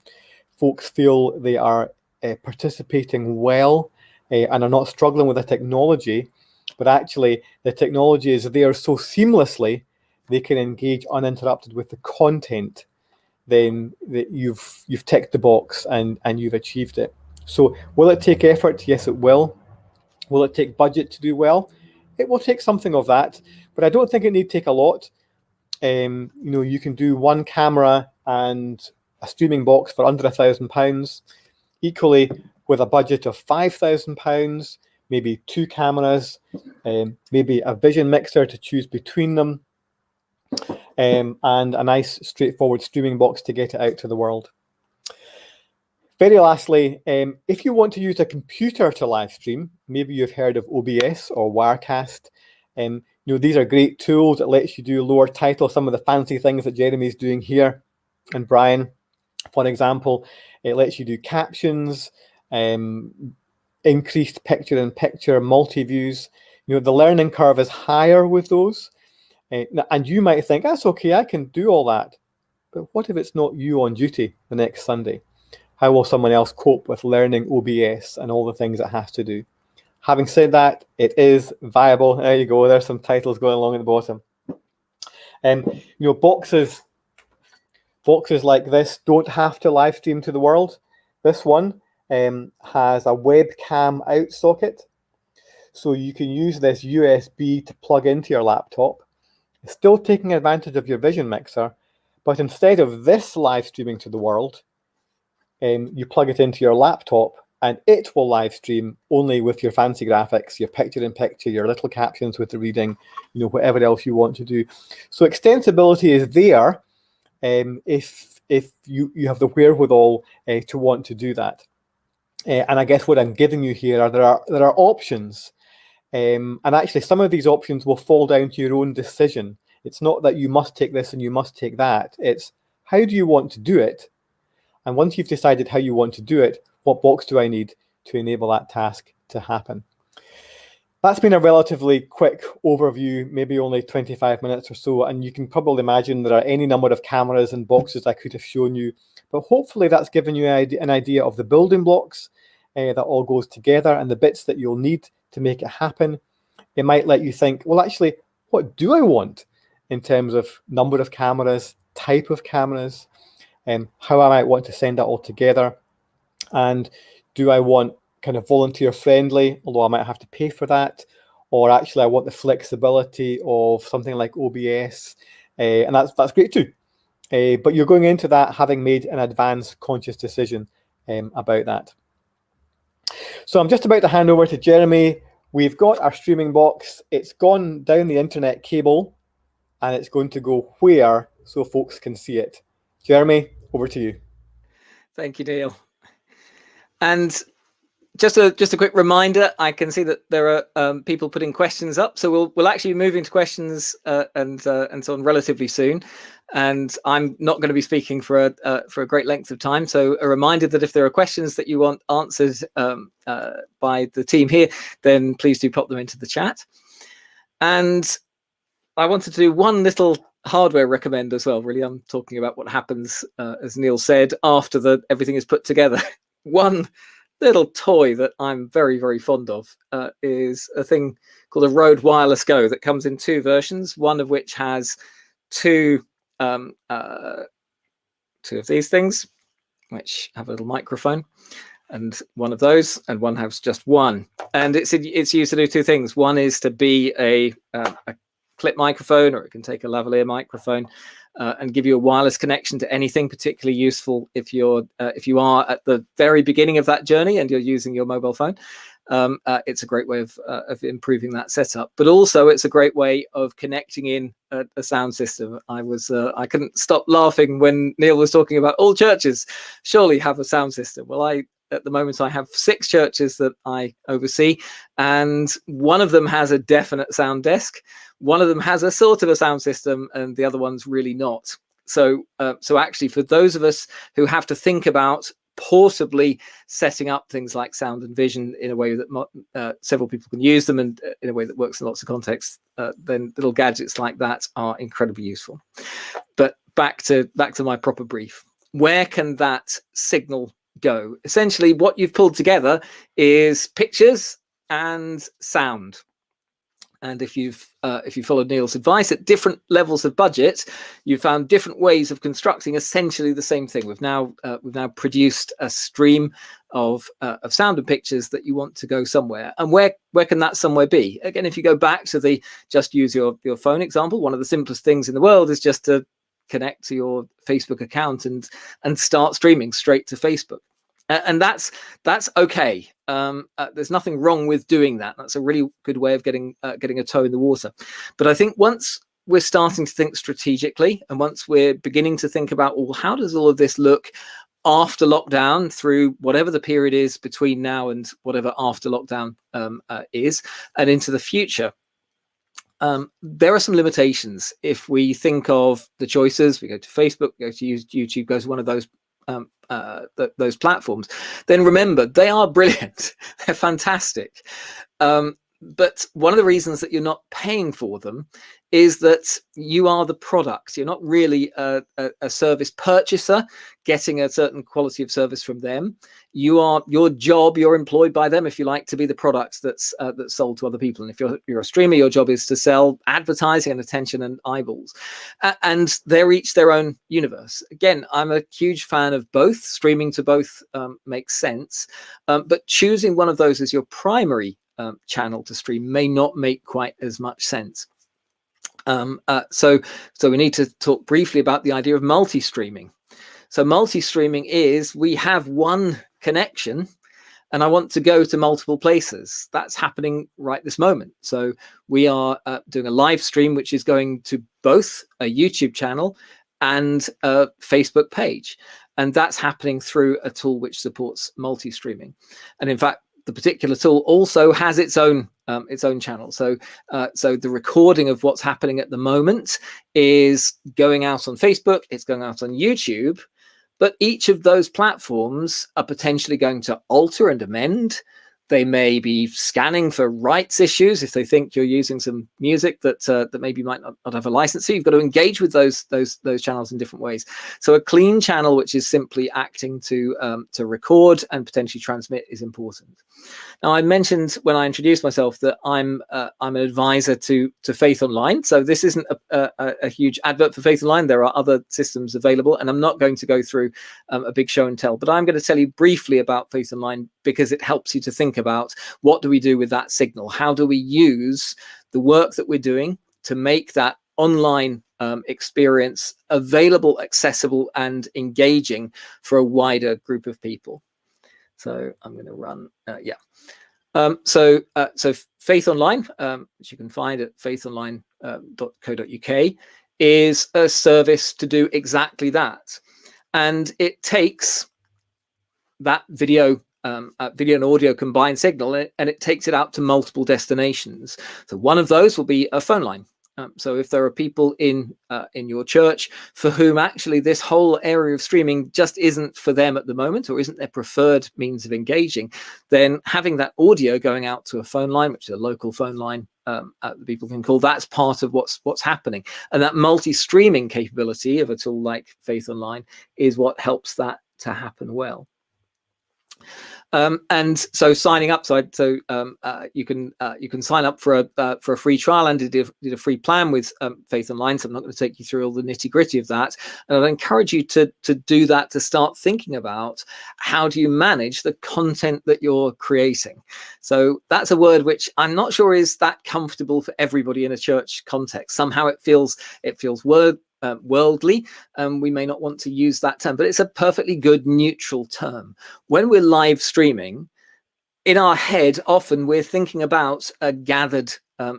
folks feel they are participating well and are not struggling with the technology, but actually the technology is there so seamlessly they can engage uninterrupted with the content, then you've ticked the box and you've achieved it. So will it take effort? Yes, it will. Will it take budget to do well? It will take something of that, but I don't think it need take a lot. You know, you can do one camera and a streaming box for under £1,000. Equally, with a budget of £5,000, maybe 2 cameras, maybe a vision mixer to choose between them, and a nice straightforward streaming box to get it out to the world. Very lastly, if you want to use a computer to live stream, maybe you've heard of OBS or Wirecast. You know, these are great tools that lets you do lower title, some of the fancy things that Jeremy's doing here, and Brian, for example. It lets you do captions, increased picture-in-picture, multi-views. You know, the learning curve is higher with those. And you might think, that's okay, I can do all that. But what if it's not you on duty the next Sunday? How will someone else cope with learning OBS and all the things it has to do? Having said that, it is viable. There you go. There's some titles going along at the bottom. You know, boxes like this don't have to live stream to the world. This one has a webcam out socket. So you can use this USB to plug into your laptop. It's still taking advantage of your vision mixer, but instead of this live streaming to the world, you plug it into your laptop and it will live stream only with your fancy graphics, your picture-in-picture, your little captions with the reading, you know, whatever else you want to do. So extensibility is there if you have the wherewithal to want to do that. And I guess what I'm giving you here are there are options. And actually some of these options will fall down to your own decision. It's not that you must take this and you must take that. It's how do you want to do it? And once you've decided how you want to do it, what box do I need to enable that task to happen? That's been a relatively quick overview, maybe only 25 minutes or so, and you can probably imagine there are any number of cameras and boxes I could have shown you, but hopefully that's given you an idea of the building blocks that all goes together and the bits that you'll need to make it happen. It might let you think, well, actually, what do I want in terms of number of cameras, type of cameras, and how I might want to send that all together. And do I want kind of volunteer friendly, although I might have to pay for that, or actually I want the flexibility of something like OBS, and that's great too. But you're going into that having made an advanced conscious decision about that. So I'm just about to hand over to Jeremy. We've got our streaming box. It's gone down the internet cable and it's going to go where so folks can see it. Jeremy, over to you. Thank you, Neil. And just a quick reminder, I can see that there are people putting questions up, so we'll actually be moving to questions and so on relatively soon. And I'm not going to be speaking for a great length of time. So a reminder that if there are questions that you want answered by the team here, then please do pop them into the chat. And I wanted to do one little hardware recommend as well. Really, I'm talking about what happens, as Neil said, after everything is put together. One little toy that I'm very, very fond of is a thing called a Rode Wireless Go that comes in 2 versions, one of which has two of these things, which have a little microphone, and one of those, and one has just one. And it's used to do 2 things. One is to be a clip microphone, or it can take a lavalier microphone and give you a wireless connection to anything, particularly useful if you are at the very beginning of that journey and you're using your mobile phone. It's a great way of improving that setup, but also it's a great way of connecting in a sound system. I couldn't stop laughing when Neil was talking about all churches surely have a sound system. Well, at the moment, I have 6 churches that I oversee, and one of them has a definite sound desk. One of them has a sort of a sound system, and the other one's really not. So actually, for those of us who have to think about portably setting up things like sound and vision in a way that several people can use them, and in a way that works in lots of contexts, then little gadgets like that are incredibly useful. But back to my proper brief. Where can that signal go? Essentially, what you've pulled together is pictures and sound. And if you followed Neil's advice, at different levels of budget, you found different ways of constructing essentially the same thing. We've now produced a stream of sound and pictures that you want to go somewhere. And where can that somewhere be? Again, if you go back to the just use your phone example, one of the simplest things in the world is just to connect to your Facebook account and start streaming straight to Facebook. And that's okay. There's nothing wrong with doing that. That's a really good way of getting a toe in the water. But I think once we're starting to think strategically, and once we're beginning to think about, well, how does all of this look after lockdown, through whatever the period is between now and whatever after lockdown is, and into the future, there are some limitations. If we think of the choices, we go to Facebook, go to YouTube, go to one of those platforms, then remember, they are brilliant. They're fantastic. But one of the reasons that you're not paying for them is that you are the product. You're not really a service purchaser getting a certain quality of service from them. You're employed by them, if you like, to be the product that's sold to other people. And if you're a streamer, your job is to sell advertising and attention and eyeballs. And they're each their own universe. Again, I'm a huge fan of both. Streaming to both makes sense. But choosing one of those as your primary channel to stream may not make quite as much sense. So we need to talk briefly about the idea of multi-streaming. So multi-streaming is, we have one connection and I want to go to multiple places. That's happening right this moment. So we are doing a live stream, which is going to both a YouTube channel and a Facebook page. And that's happening through a tool which supports multi-streaming. And in fact, the particular tool also has its own channel. So the recording of what's happening at the moment is going out on Facebook, it's going out on YouTube, but each of those platforms are potentially going to alter and amend. They may be scanning for rights issues if they think you're using some music that maybe might not have a license. So you've got to engage with those channels in different ways. So a clean channel, which is simply acting to record and potentially transmit, is important. Now, I mentioned when I introduced myself that I'm an advisor to Faith Online. So this isn't a huge advert for Faith Online. There are other systems available, and I'm not going to go through a big show and tell, but I'm going to tell you briefly about Faith Online because it helps you to think about what do we do with that signal? How do we use the work that we're doing to make that online experience available, accessible, and engaging for a wider group of people? So I'm going to run, So Faith Online, which you can find at faithonline.co.uk, is a service to do exactly that. And it takes that video and audio combined signal, and it takes it out to multiple destinations. So one of those will be a phone line. So if there are people in your church for whom actually this whole area of streaming just isn't for them at the moment, or isn't their preferred means of engaging, then having that audio going out to a phone line, which is a local phone line that people can call, that's part of what's happening. And that multi-streaming capability of a tool like Faith Online is what helps that to happen well. And so signing up, you can sign up for a free trial, and did a free plan with Faith Online. So I'm not going to take you through all the nitty gritty of that, and I'd encourage you to do that, to start thinking about how do you manage the content that you're creating. So that's a word which I'm not sure is that comfortable for everybody in a church context. Somehow it feels worldly, we may not want to use that term, but it's a perfectly good neutral term. When we're live streaming, in our head, often we're thinking about a gathered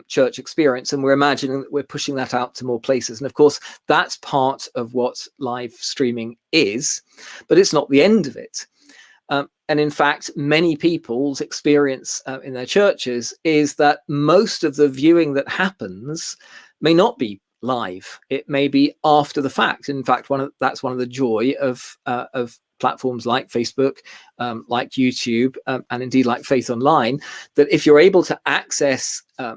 church experience, and we're imagining that we're pushing that out to more places. And of course, that's part of what live streaming is, but it's not the end of it. And in fact, many people's experience in their churches is that most of the viewing that happens may not be live. It may be after the fact. In fact, that's one of the joy of platforms like Facebook, like YouTube, and indeed like Faith Online, that if you're able to access a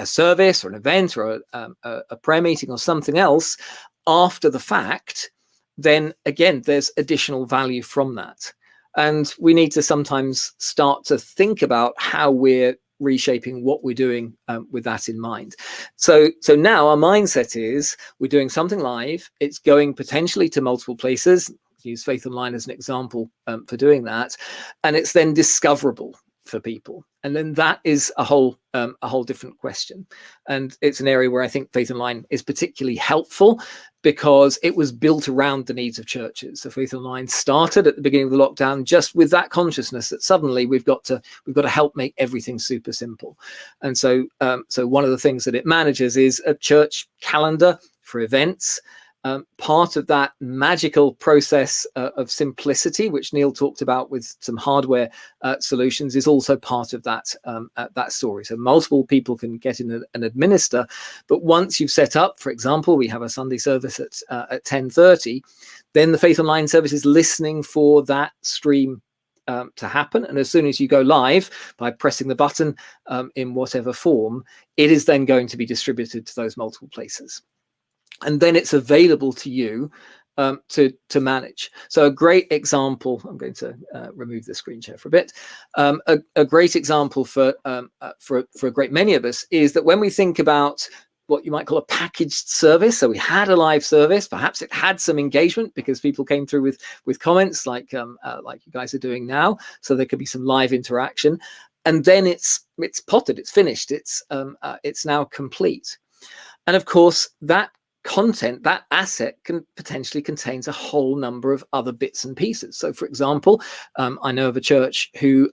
service or an event or a prayer meeting or something else after the fact, then again, there's additional value from that. And we need to sometimes start to think about how we're reshaping what we're doing with that in mind. So now our mindset is we're doing something live. It's going potentially to multiple places. Use Faith Online as an example for doing that. And it's then discoverable for people. And then that is a whole different question. And it's an area where I think Faith Online is particularly helpful because it was built around the needs of churches. So Faith Online started at the beginning of the lockdown just with that consciousness that suddenly we've got to help make everything super simple. And so one of the things that it manages is a church calendar for events. Part of that magical process of simplicity, which Neil talked about with some hardware solutions, is also part of that story. So multiple people can get in and administer, but once you've set up, for example, we have a Sunday service at 10:30, then the Faith Online service is listening for that stream to happen, and as soon as you go live by pressing the button in whatever form, it is then going to be distributed to those multiple places. And then it's available to you to manage. So a great example, I'm going to remove the screen share for a bit. A great example for a great many of us is that when we think about what you might call a packaged service, so we had a live service, perhaps it had some engagement because people came through with comments like you guys are doing now, so there could be some live interaction, and then it's potted, it's finished, it's now complete. And of course, that content, that asset can potentially contains a whole number of other bits and pieces. So for example, I know of a church who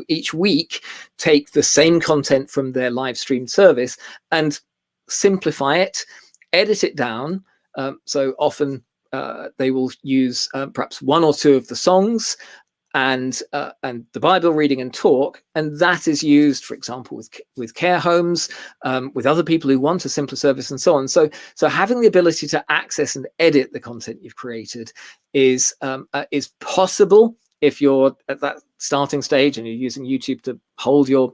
each week take the same content from their live streamed service and simplify it, edit it down. So often they will use perhaps one or two of the songs and the Bible reading and talk, and that is used, for example, with care homes, with other people who want a simpler service, and so on. So having the ability to access and edit the content you've created is possible if you're at that starting stage and you're using YouTube to hold your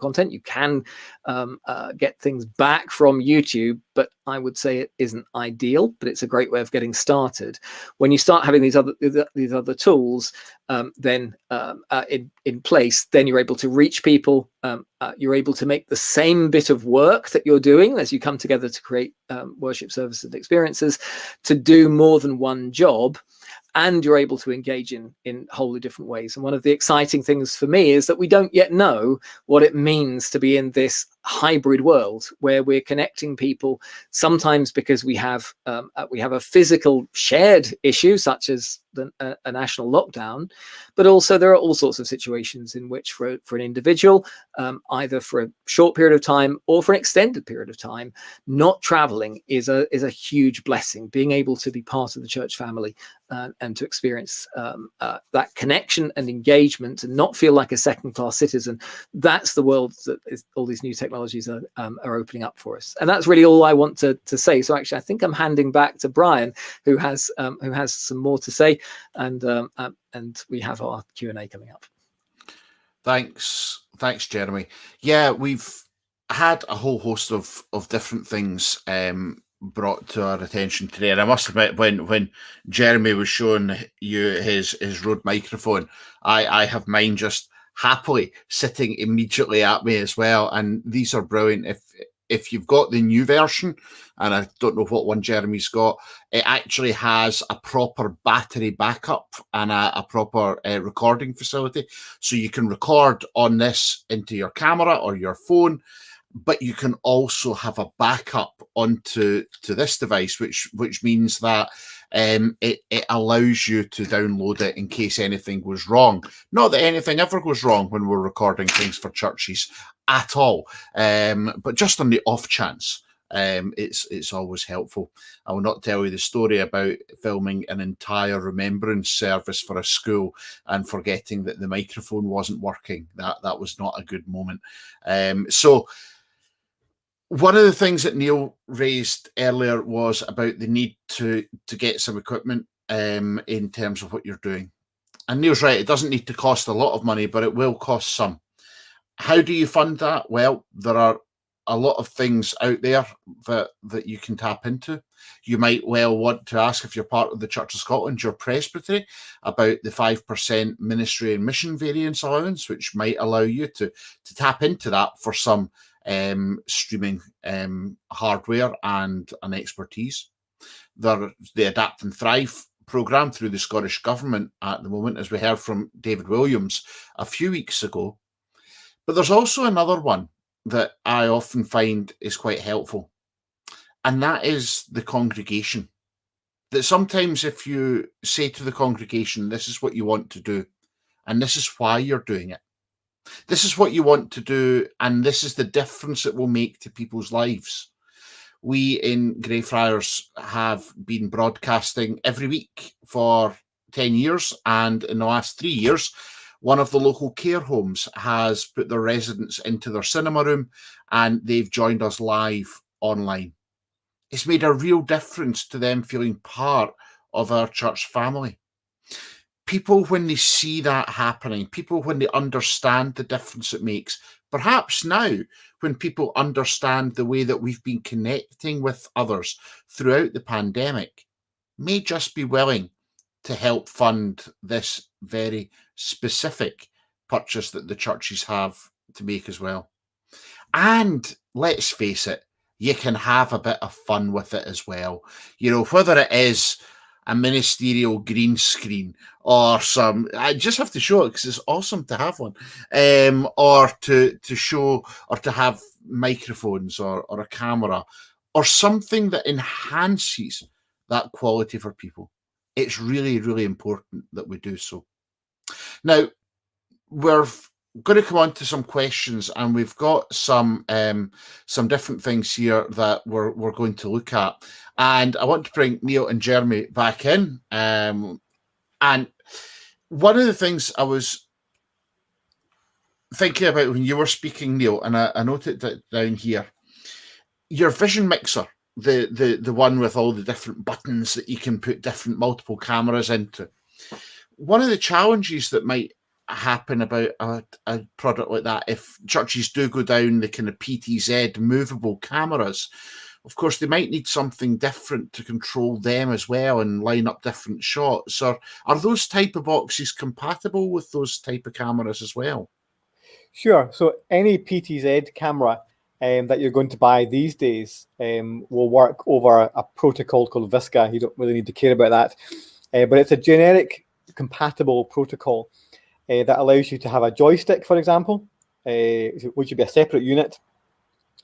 content. You can get things back from YouTube, but I would say it isn't ideal, but it's a great way of getting started. When you start having these other tools then in place, then you're able to reach people. You're able to make the same bit of work that you're doing as you come together to create worship services and experiences to do more than one job. And you're able to engage in wholly different ways. And one of the exciting things for me is that we don't yet know what it means to be in this hybrid world where we're connecting people, sometimes because we have a physical shared issue, such as a national lockdown, but also there are all sorts of situations in which for an individual, either for a short period of time or for an extended period of time, not traveling is a huge blessing. Being able to be part of the church family and to experience that connection and engagement and not feel like a second-class citizen, that's the world that all these new technologies are opening up for us. And that's really all I want to say. So actually, I think I'm handing back to Brian, who has some more to say, and we have our Q&A coming up. Thanks, Jeremy. Yeah, we've had a whole host of different things brought to our attention today, and I must admit, when Jeremy was showing you his Rode microphone, I have mine just happily sitting immediately at me as well, and these are brilliant. If you've got the new version, and I don't know what one Jeremy's got, it actually has a proper battery backup and a proper recording facility, so you can record on this into your camera or your phone, but you can also have a backup onto this device, which means that it allows you to download it in case anything goes wrong. Not that anything ever goes wrong when we're recording things for churches at all, but just on the off chance, it's always helpful. I will not tell you the story about filming an entire remembrance service for a school and forgetting that the microphone wasn't working. That was not a good moment. So one of the things that Neil raised earlier was about the need to get some equipment in terms of what you're doing. And Neil's right, it doesn't need to cost a lot of money, but it will cost some. How do you fund that? Well, there are a lot of things out there that you can tap into. You might well want to ask, if you're part of the Church of Scotland, your presbytery, about the 5% ministry and mission variance allowance, which might allow you to tap into that for some streaming hardware and an expertise. The Adapt and Thrive programme through the Scottish Government at the moment, as we heard from David Williams a few weeks ago. But there's also another one that I often find is quite helpful, and that is the congregation. That sometimes if you say to the congregation, this is what you want to do, and this is why you're doing it, this is what you want to do, and this is the difference it will make to people's lives. We in Greyfriars have been broadcasting every week for 10 years, and in the last 3 years, one of the local care homes has put their residents into their cinema room, and they've joined us live online. It's made a real difference to them feeling part of our church family. People, when they see that happening, people, when they understand the difference it makes, perhaps now, when people understand the way that we've been connecting with others throughout the pandemic, may just be willing to help fund this very specific purchase that the churches have to make as well. And let's face it, you can have a bit of fun with it as well. You know, whether it is a ministerial green screen or some, I just have to show it because it's awesome to have one, or to show, or to have microphones or a camera or something that enhances that quality for people. It's really, really important that we do so. Now, we're going to come on to some questions, and we've got some different things here that we're going to look at. And I want to bring Neil and Jeremy back in. And one of the things I was thinking about when you were speaking, Neil, and I noted it down here, your vision mixer, the one with all the different buttons that you can put different multiple cameras into. One of the challenges that might happen about a product like that, if churches do go down the kind of PTZ movable cameras, of course, they might need something different to control them as well and line up different shots. Or are those type of boxes compatible with those type of cameras as well? Sure. So any PTZ camera that you're going to buy these days will work over a protocol called Visca. You don't really need to care about that. But it's a generic compatible protocol that allows you to have a joystick, for example, which would be a separate unit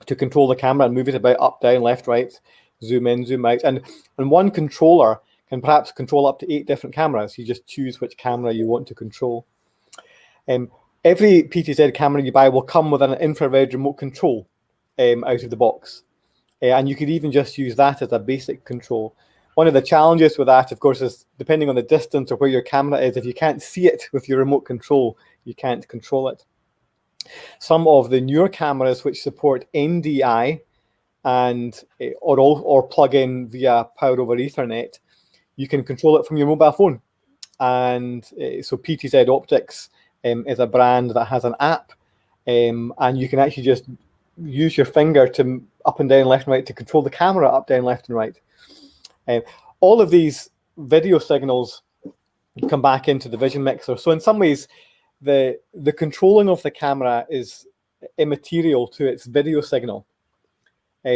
to control the camera and move it about up, down, left, right, zoom in, zoom out. And one controller can perhaps control up to 8 different cameras. You just choose which camera you want to control. Every PTZ camera you buy will come with an infrared remote control out of the box. And you could even just use that as a basic control. One of the challenges with that, of course, is depending on the distance or where your camera is, if you can't see it with your remote control, you can't control it. Some of the newer cameras which support NDI and or plug in via power over Ethernet, you can control it from your mobile phone. And so PTZ Optics is a brand that has an app, and you can actually just use your finger to up and down, left and right to control the camera up, down, left and right. All of these video signals come back into the vision mixer. So in some ways, the controlling of the camera is immaterial to its video signal.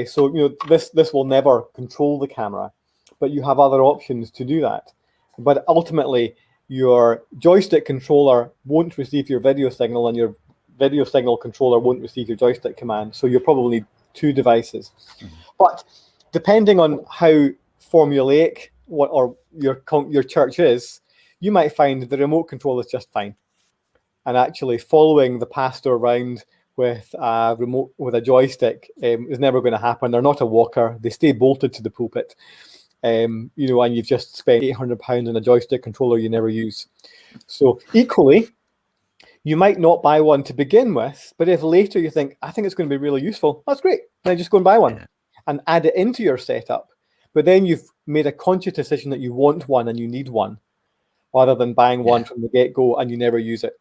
So you know this will never control the camera, but you have other options to do that. But ultimately, your joystick controller won't receive your video signal, and your video signal controller won't receive your joystick command. So you'll probably need 2 devices. Mm-hmm. But depending on how formulaic or your church is, you might find the remote control is just fine. And actually following the pastor around with a remote, with a joystick, is never going to happen. They're not a walker. They stay bolted to the pulpit. And you've just spent £800 on a joystick controller you never use. So equally, you might not buy one to begin with, but if later you think, I think it's going to be really useful, that's great. Then just go and buy one and add it into your setup. but then you've made a conscious decision that you want one and you need one, rather than buying one from the get-go and you never use it.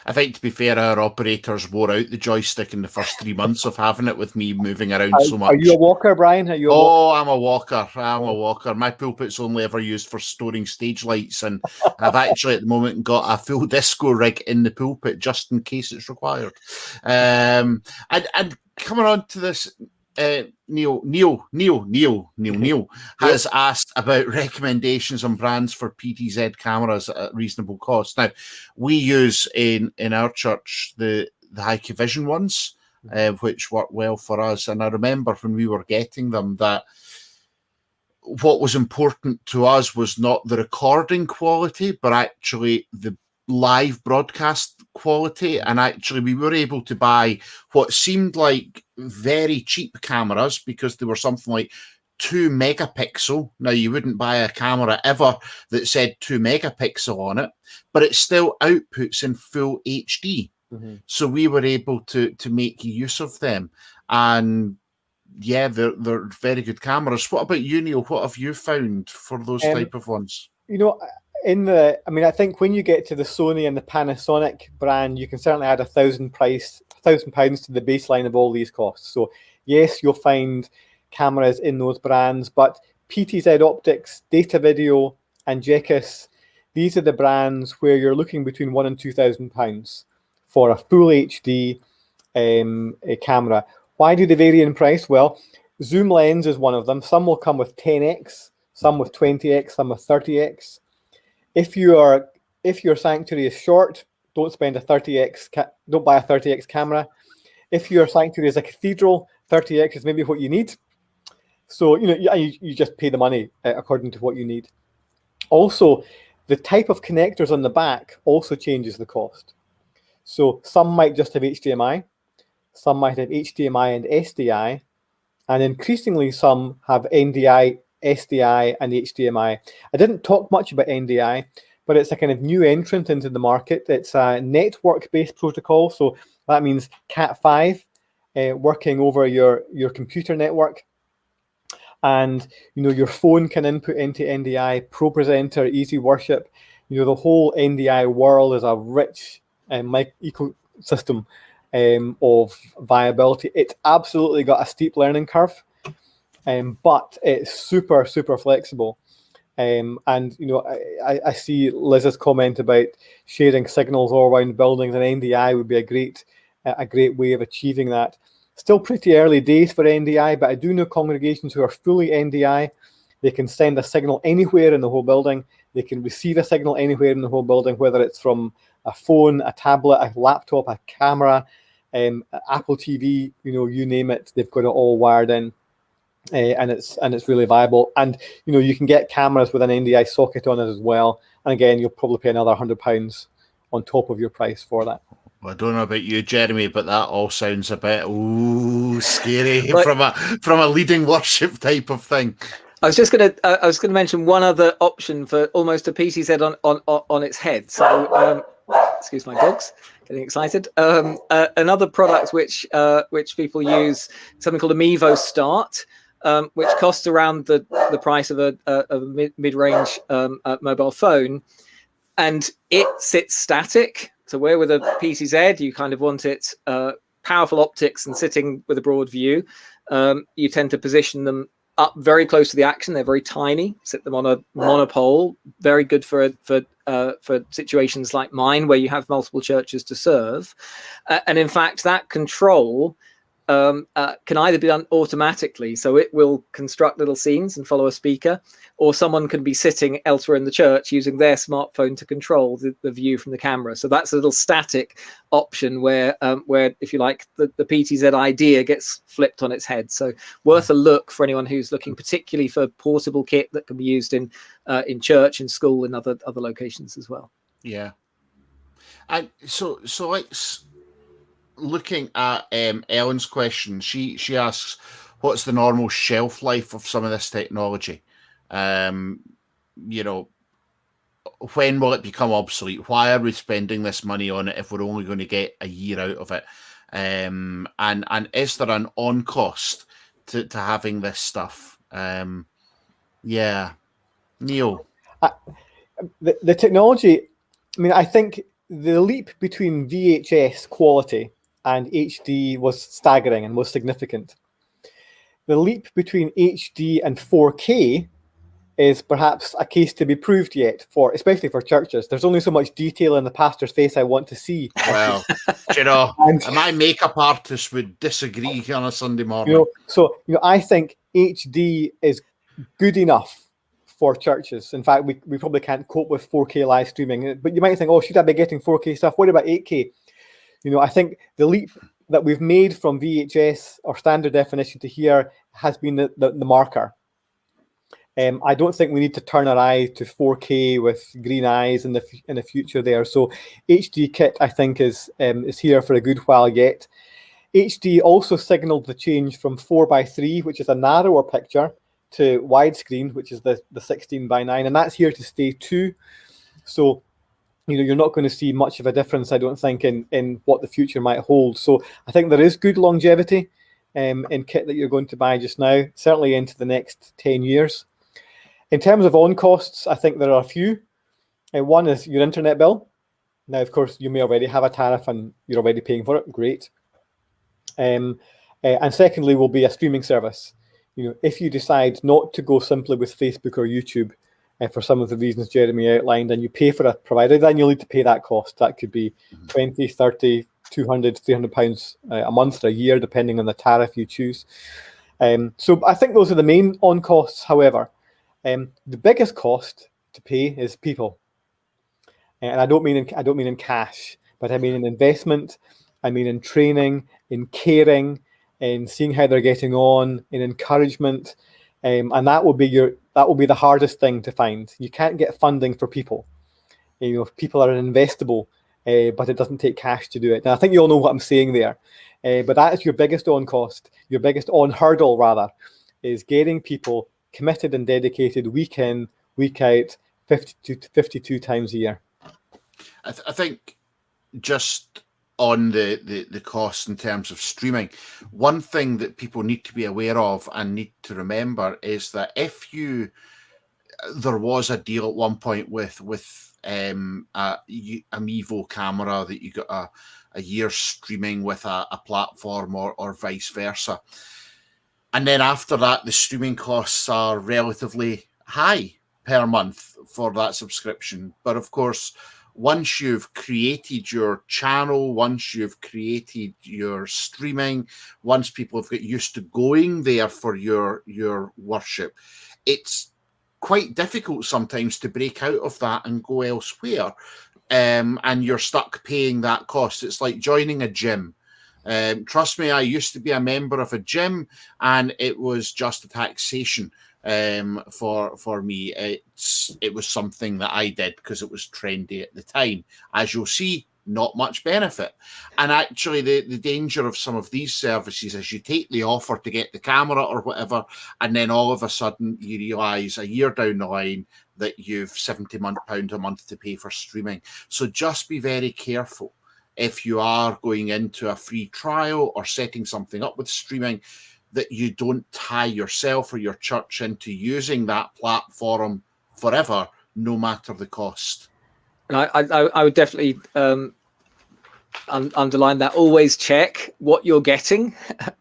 I think, to be fair, our operators wore out the joystick in the first 3 months of having it, with me moving around so much. Are you a walker, Brian? Are you I'm a walker. I'm a walker. My pulpit's only ever used for storing stage lights, and I've actually at the moment got a full disco rig in the pulpit just in case it's required. And coming on to this, Neil has asked about recommendations on brands for PTZ cameras at reasonable cost. Now, we use in our church the Hikvision ones, which work well for us. And I remember when we were getting them that what was important to us was not the recording quality, but actually the live broadcast quality. And actually we were able to buy what seemed like very cheap cameras, because they were something like 2 megapixel. Now, you wouldn't buy a camera ever that said 2 megapixel on it, but it still outputs in full HD. So we were able to make use of them, and yeah, they're very good cameras. What about you, Neil? What have you found for those type of ones? You know, I think when you get to the Sony and the Panasonic brand, you can certainly add £1,000 to the baseline of all these costs. So yes, you'll find cameras in those brands, but PTZ Optics, Data Video, and Jekis, these are the brands where you're looking between £1,000 and £2,000 for a full HD a camera. Why do they vary in price? Well, zoom lens is one of them. Some will come with 10x, some with 20x, some with 30x. If your sanctuary is short, don't spend a 30x. Don't buy a 30x camera. If your sanctuary is a cathedral, 30x is maybe what you need. So you just pay the money according to what you need. Also, the type of connectors on the back also changes the cost. So some might just have HDMI, some might have HDMI and SDI, and increasingly some have NDI, SDI, and HDMI. I didn't talk much about NDI, but it's a kind of new entrant into the market. It's a network-based protocol, so that means Cat5 working over your computer network. And your phone can input into NDI, ProPresenter, Easy Worship. The whole NDI world is a rich ecosystem of viability. It's absolutely got a steep learning curve, but it's super, super flexible. And I see Liz's comment about sharing signals all around buildings, and NDI would be a great way of achieving that. Still pretty early days for NDI, but I do know congregations who are fully NDI. They can send a signal anywhere in the whole building. They can receive a signal anywhere in the whole building, whether it's from a phone, a tablet, a laptop, a camera, Apple TV, you name it. They've got it all wired in, and it's really viable. And you can get cameras with an NDI socket on it as well. And again, you'll probably pay another £100 on top of your price for that. Well, I don't know about you, Jeremy, but that all sounds a bit scary Like, from a leading worship type of thing. I was gonna mention one other option for almost a PTZ on its head. So excuse my dogs getting excited. Another product which people use, something called a Mevo Start, which costs around the price of a mid-range mobile phone, and it sits static. So where with a PTZ, you kind of want it powerful optics and sitting with a broad view. You tend to position them up very close to the action. They're very tiny. Sit them on a monopole. Very good for situations like mine where you have multiple churches to serve. And in fact, that control can either be done automatically, so it will construct little scenes and follow a speaker, or someone can be sitting elsewhere in the church using their smartphone to control the view from the camera. So that's a little static option where if you like, the PTZ idea gets flipped on its head. So worth a look for anyone who's looking particularly for portable kit that can be used in church, in school, and other locations as well. Yeah. And so let's, looking at Ellen's question, she asks, what's the normal shelf life of some of this technology? When will it become obsolete? Why are we spending this money on it if we're only going to get a year out of it? And is there an on cost to having this stuff? Yeah. Neil. The technology, I mean, I think the leap between VHS quality and HD was staggering and was significant. The leap between HD and 4K is perhaps a case to be proved yet, especially for churches. There's only so much detail in the pastor's face I want to see. Well, you know, And, my makeup artist would disagree on a Sunday morning. you know, so I think HD is good enough for churches. In fact, we probably can't cope with 4K live streaming. But you might think, oh, should I be getting 4K stuff? What about 8K? You know, I think the leap that we've made from VHS or standard definition to here has been the marker. I don't think we need to turn our eye to 4K with green eyes in the future there. So HD kit, I think, is here for a good while yet. HD also signaled the change from 4:3, which is a narrower picture, to widescreen, which is the 16:9, and that's here to stay too. So, you know, you're not going to see much of a difference, I don't think, in what the future might hold. So I think there is good longevity in kit that you're going to buy just now, certainly into the next 10 years. In terms of on costs, I think there are a few. One is your internet bill. Now, of course, you may already have a tariff and you're already paying for it. Great. And secondly will be a streaming service. You know, if you decide not to go simply with Facebook or YouTube for some of the reasons Jeremy outlined, and you pay for a provider, then you'll need to pay that cost. That could be 20, 30, 200, 300 pounds a month or a year, depending on the tariff you choose. So I think those are the main on costs. However, the biggest cost to pay is people, and I don't mean in cash, but I mean in investment. I mean in training, in caring, in seeing how they're getting on, in encouragement, and that will be the hardest thing to find. You can't get funding for people. You know, people are investable, but it doesn't take cash to do it. And I think you all know what I'm saying there. But that is your biggest on cost, your biggest on hurdle rather, is getting people committed and dedicated week in, week out, 52 times a year. I think just on the cost in terms of streaming, one thing that people need to be aware of and need to remember is that if there was a deal at one point with a Mevo camera that you got a year streaming with a platform or vice versa. And then after that, the streaming costs are relatively high per month for that subscription. But of course, once you've created your channel, once you've created your streaming, once people have got used to going there for your worship, it's quite difficult sometimes to break out of that and go elsewhere. And you're stuck paying that cost. It's like joining a gym. Trust me, I used to be a member of a gym, and it was just a taxation for me. It was something that I did because it was trendy at the time. As you'll see, not much benefit. And actually, the danger of some of these services is you take the offer to get the camera or whatever, and then all of a sudden you realise a year down the line that you've £70 a month to pay for streaming. So just be very careful if you are going into a free trial or setting something up with streaming, that you don't tie yourself or your church into using that platform forever, no matter the cost. And I would definitely underline that. Always check what you're getting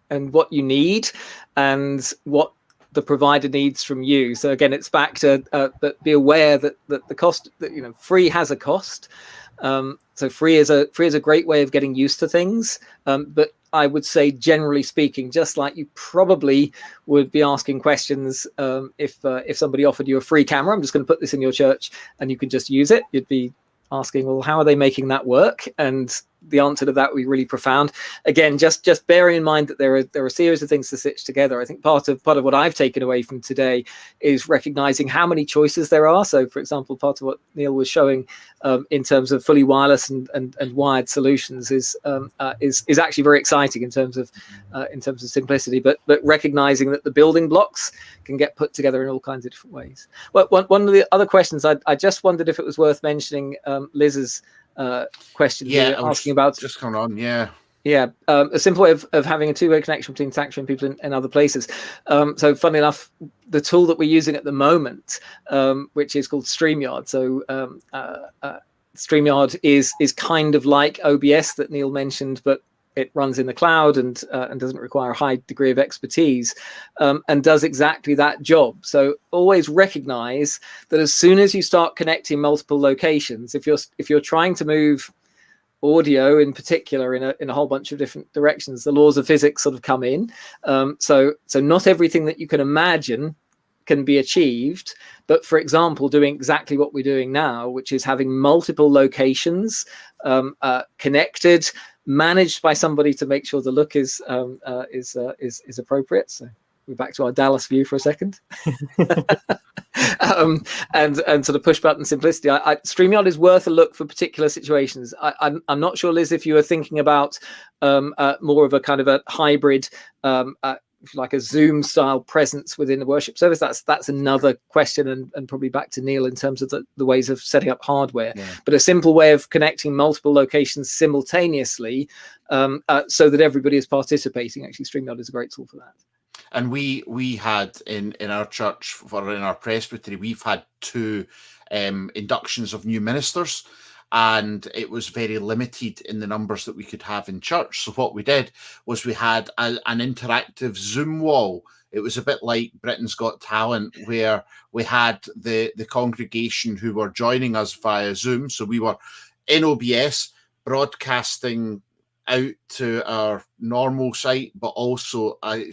and what you need and what the provider needs from you. So again, it's back to be aware that the cost, that, you know, free has a cost. So free is a great way of getting used to things. But I would say, generally speaking, just like you probably would be asking questions if somebody offered you a free camera, I'm just going to put this in your church and you can just use it, you'd be asking, well, how are they making that work? And the answer to that would be really profound. Again, just bearing in mind that there are a series of things to stitch together. I think part of what I've taken away from today is recognizing how many choices there are. So, for example, part of what Neil was showing in terms of fully wireless and wired solutions is actually very exciting in terms of simplicity. But recognizing that the building blocks can get put together in all kinds of different ways. Well, one of the other questions I just wondered if it was worth mentioning Liz's question here, asking about just coming on, yeah. Yeah, a simple way of having a two-way connection between Sanctuary and people in other places. So funnily enough, the tool that we're using at the moment, which is called StreamYard. So StreamYard is kind of like OBS that Neil mentioned, but it runs in the cloud and doesn't require a high degree of expertise, and does exactly that job. So always recognize that as soon as you start connecting multiple locations, if you're trying to move audio in particular in a whole bunch of different directions, the laws of physics sort of come in. So not everything that you can imagine can be achieved, but for example, doing exactly what we're doing now, which is having multiple locations connected, managed by somebody to make sure the look is appropriate. So we're back to our Dallas view for a second. And sort of push button simplicity. StreamYard is worth a look for particular situations. I'm not sure, Liz, if you were thinking about more of a kind of a hybrid, like a Zoom style presence within the worship service. That's another question, and probably back to Neil in terms of the ways of setting up hardware. Yeah. But a simple way of connecting multiple locations simultaneously, so that everybody is participating. Actually, StreamYard is a great tool for that. And we had in our church, in our presbytery, we've had 2 inductions of new ministers, and it was very limited in the numbers that we could have in church. So what we did was we had an interactive Zoom wall. It was a bit like Britain's Got Talent, where we had the congregation who were joining us via Zoom. So we were in OBS broadcasting out to our normal site, but also a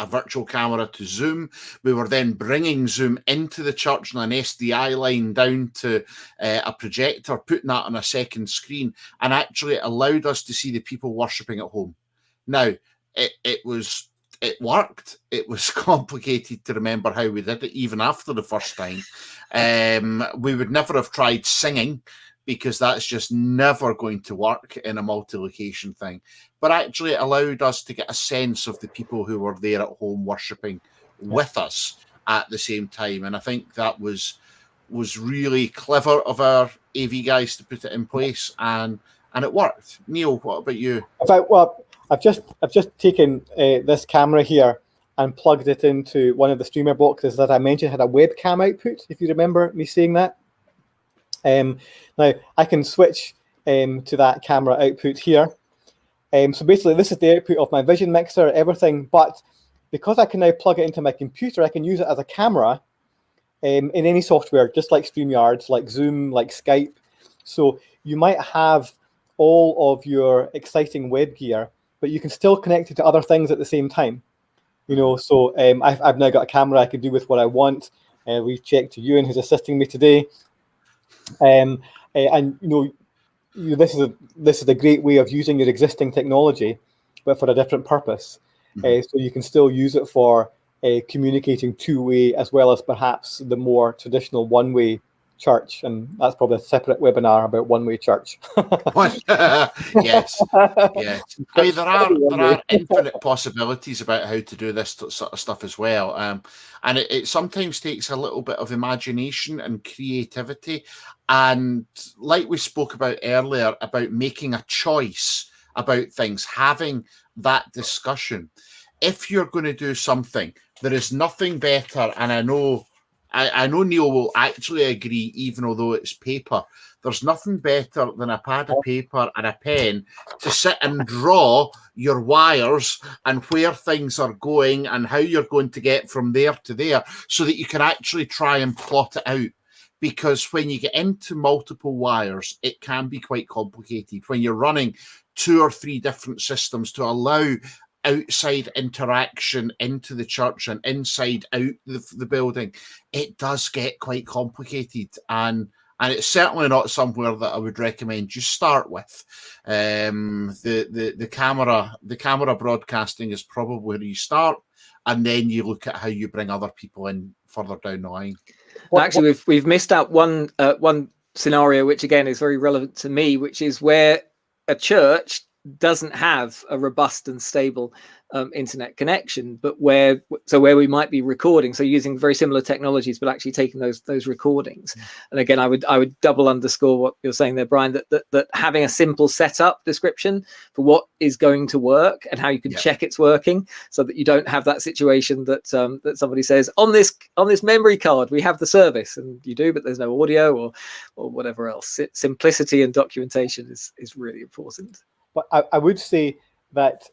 virtual camera to Zoom. We were then bringing Zoom into the church on an SDI line down to a projector, putting that on a second screen, and actually it allowed us to see the people worshipping at home. Now, it worked. It was complicated to remember how we did it, even after the first time. We would never have tried singing, because that's just never going to work in a multi-location thing. But actually it allowed us to get a sense of the people who were there at home worshipping with us at the same time. And I think that was really clever of our AV guys to put it in place, and it worked. Neil, what about you? Well, I've just taken this camera here and plugged it into one of the streamer boxes that I mentioned had a webcam output, if you remember me saying that. Now I can switch to that camera output here. So basically this is the output of my vision mixer, everything, but because I can now plug it into my computer, I can use it as a camera in any software, just like StreamYard, like Zoom, like Skype. So you might have all of your exciting web gear, but you can still connect it to other things at the same time. You know, so I've now got a camera I can do with what I want. We've checked to Ewan, who's assisting me today. And you know, this is a great way of using your existing technology, but for a different purpose. Mm-hmm. So you can still use it for communicating two-way, as well as perhaps the more traditional one-way church. And that's probably a separate webinar about one-way church. Yes. I mean, there are infinite possibilities about how to do this sort of stuff as well. And it sometimes takes a little bit of imagination and creativity. And like we spoke about earlier, about making a choice about things, having that discussion. If you're going to do something, there is nothing better, and I know Neil will actually agree, even although it's paper. There's nothing better than a pad of paper and a pen to sit and draw your wires and where things are going and how you're going to get from there to there, so that you can actually try and plot it out. Because when you get into multiple wires, it can be quite complicated when you're running 2 or 3 different systems to allow outside interaction into the church and inside out the building. It does get quite complicated, and it's certainly not somewhere that I would recommend you start with. The camera broadcasting is probably where you start, and then you look at how you bring other people in further down the line. Actually, we've missed out one scenario, which again is very relevant to me, which is where a church doesn't have a robust and stable internet connection, but where we might be recording, so using very similar technologies, but actually taking those recordings. And again, I would double underscore what you're saying there, Brian, that having a simple setup description for what is going to work and how you can check it's working, so that you don't have that situation that that somebody says on this memory card we have the service, and you do, but there's no audio or whatever else. Simplicity and documentation is really important. But I would say that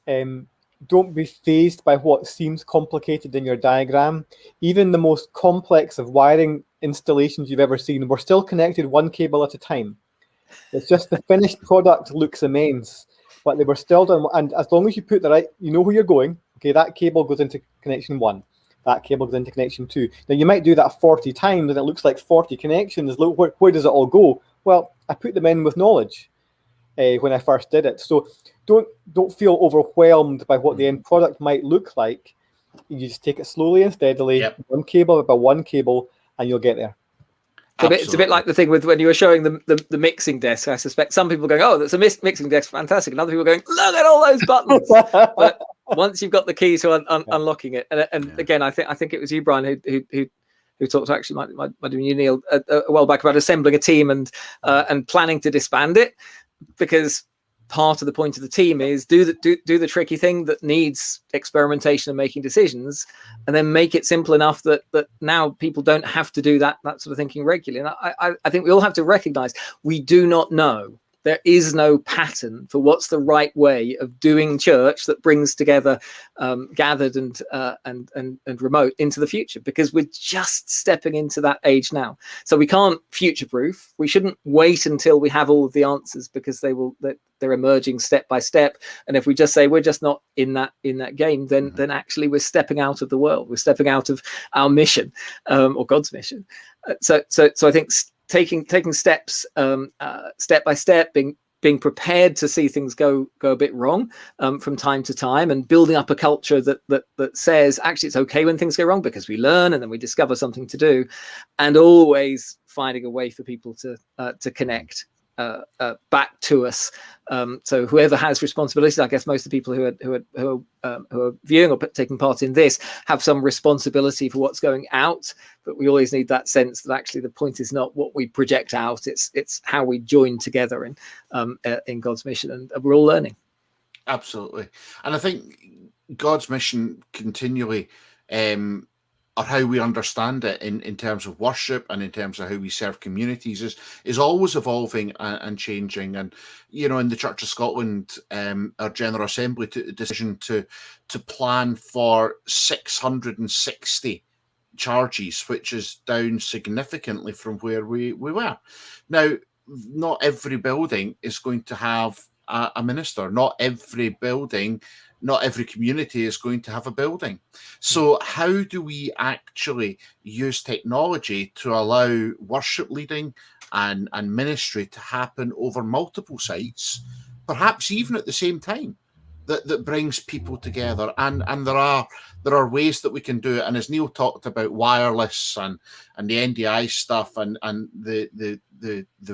don't be fazed by what seems complicated in your diagram. Even the most complex of wiring installations you've ever seen were still connected one cable at a time. It's just the finished product looks immense, but they were still done. And as long as you put the right, you know where you're going. Okay, that cable goes into connection 1. That cable goes into connection 2. Now you might do that 40 times and it looks like 40 connections. Look, where does it all go? Well, I put them in with knowledge when I first did it. So don't feel overwhelmed by what the end product might look like. You just take it slowly and steadily, one cable by one cable, and you'll get there. It's a bit like the thing with when you were showing the mixing desk. I suspect some people going, "Oh, that's a mixing desk, fantastic," and other people going, "Look at all those buttons." But once you've got the key to unlocking it, and again, I think it was you, Brian, who talked to actually might have been you, Neil, a while back, about assembling a team and planning to disband it, because part of the point of the team is do the tricky thing that needs experimentation and making decisions, and then make it simple enough that now people don't have to do that sort of thinking regularly. And I think we all have to recognize we do not know. There is no pattern for what's the right way of doing church that brings together gathered and remote into the future, because we're just stepping into that age now. So we can't future-proof. We shouldn't wait until we have all of the answers, because they're emerging step by step. And if we just say we're just not in that game, then actually we're stepping out of the world. We're stepping out of our mission, or God's mission. So I think taking steps step by step, being prepared to see things go a bit wrong from time to time, and building up a culture that says actually it's okay when things go wrong, because we learn and then we discover something to do, and always finding a way for people to connect back to us. So whoever has responsibility, I guess most of the people who are viewing or taking part in this have some responsibility for what's going out, but we always need that sense that actually the point is not what we project out, it's how we join together in God's mission, and we're all learning. Absolutely. And I think God's mission continually, or how we understand it in terms of worship and in terms of how we serve communities, is always evolving and changing. And in the Church of Scotland, our General Assembly took the decision to plan for 660 charges, which is down significantly from where we were. Now, not every building is going to have a minister. Not every community is going to have a building. So how do we actually use technology to allow worship leading and ministry to happen over multiple sites, perhaps even at the same time, that brings people together? And there are ways that we can do it. And as Neil talked about wireless and the NDI stuff and the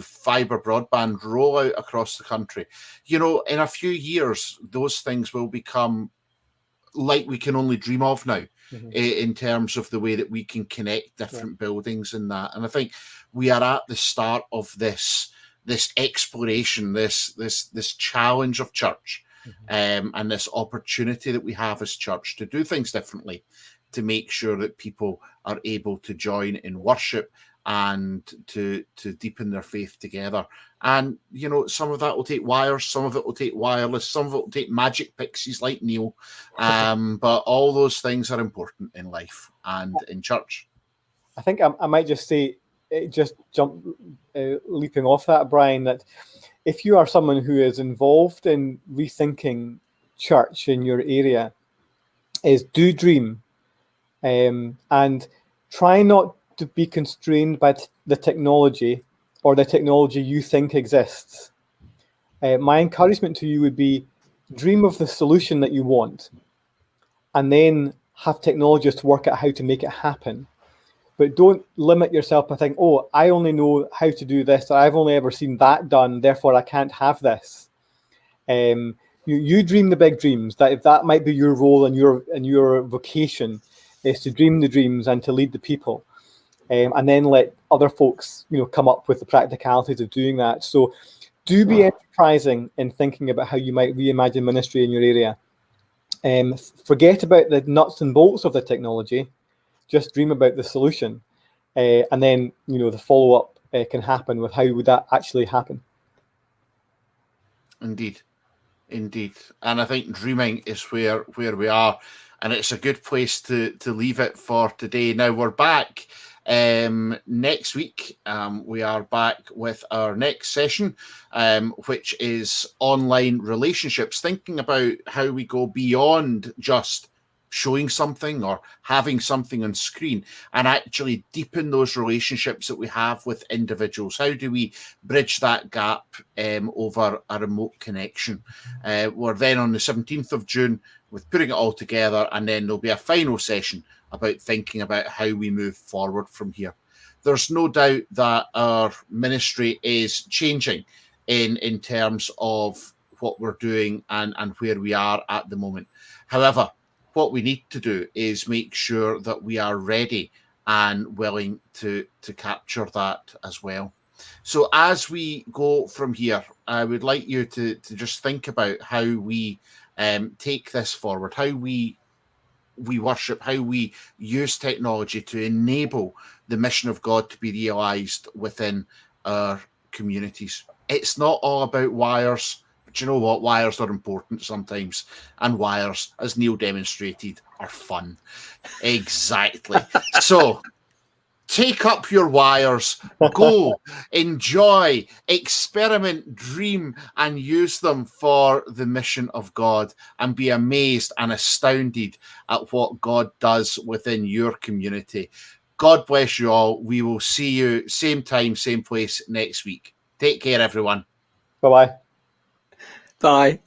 fibre broadband rollout across the country, in a few years, those things will become like we can only dream of now, in terms of the way that we can connect different buildings and that. And I think we are at the start of this exploration, this challenge of church, and this opportunity that we have as church to do things differently, to make sure that people are able to join in worship and to deepen their faith together. And some of that will take wires, some of it will take wireless, some of it will take magic pixies like Neil, but all those things are important in life and in church. I think I might just say, leaping off that, Brian, that if you are someone who is involved in rethinking church in your area, is do dream, and try not to be constrained by the technology or the technology you think exists. My encouragement to you would be, dream of the solution that you want, and then have technologists work out how to make it happen. But don't limit yourself by thinking, oh, I only know how to do this, or I've only ever seen that done, therefore I can't have this. You dream the big dreams. That if that might be your role and your vocation is to dream the dreams and to lead the people, and then let other folks, come up with the practicalities of doing that. So, do be enterprising in thinking about how you might reimagine ministry in your area. Forget about the nuts and bolts of the technology. Just dream about the solution, and then the follow up can happen with how would that actually happen. Indeed. And I think dreaming is where we are, and it's a good place to leave it for today. Now we're back next week. We are back with our next session, which is online relationships, thinking about how we go beyond just showing something or having something on screen and actually deepen those relationships that we have with individuals. How do we bridge that gap over a remote connection? We're then on the 17th of June with putting it all together, and then there'll be a final session about thinking about how we move forward from here. There's no doubt that our ministry is changing in terms of what we're doing and where we are at the moment. However, what we need to do is make sure that we are ready and willing to capture that as well. So as we go from here, I would like you to just think about how we take this forward, how we worship, how we use technology to enable the mission of God to be realized within our communities. It's not all about wires. But you know what? Wires are important sometimes. And wires, as Neil demonstrated, are fun. Exactly. So take up your wires, go, enjoy, experiment, dream, and use them for the mission of God, and be amazed and astounded at what God does within your community. God bless you all. We will see you same time, same place next week. Take care, everyone. Bye-bye. Bye.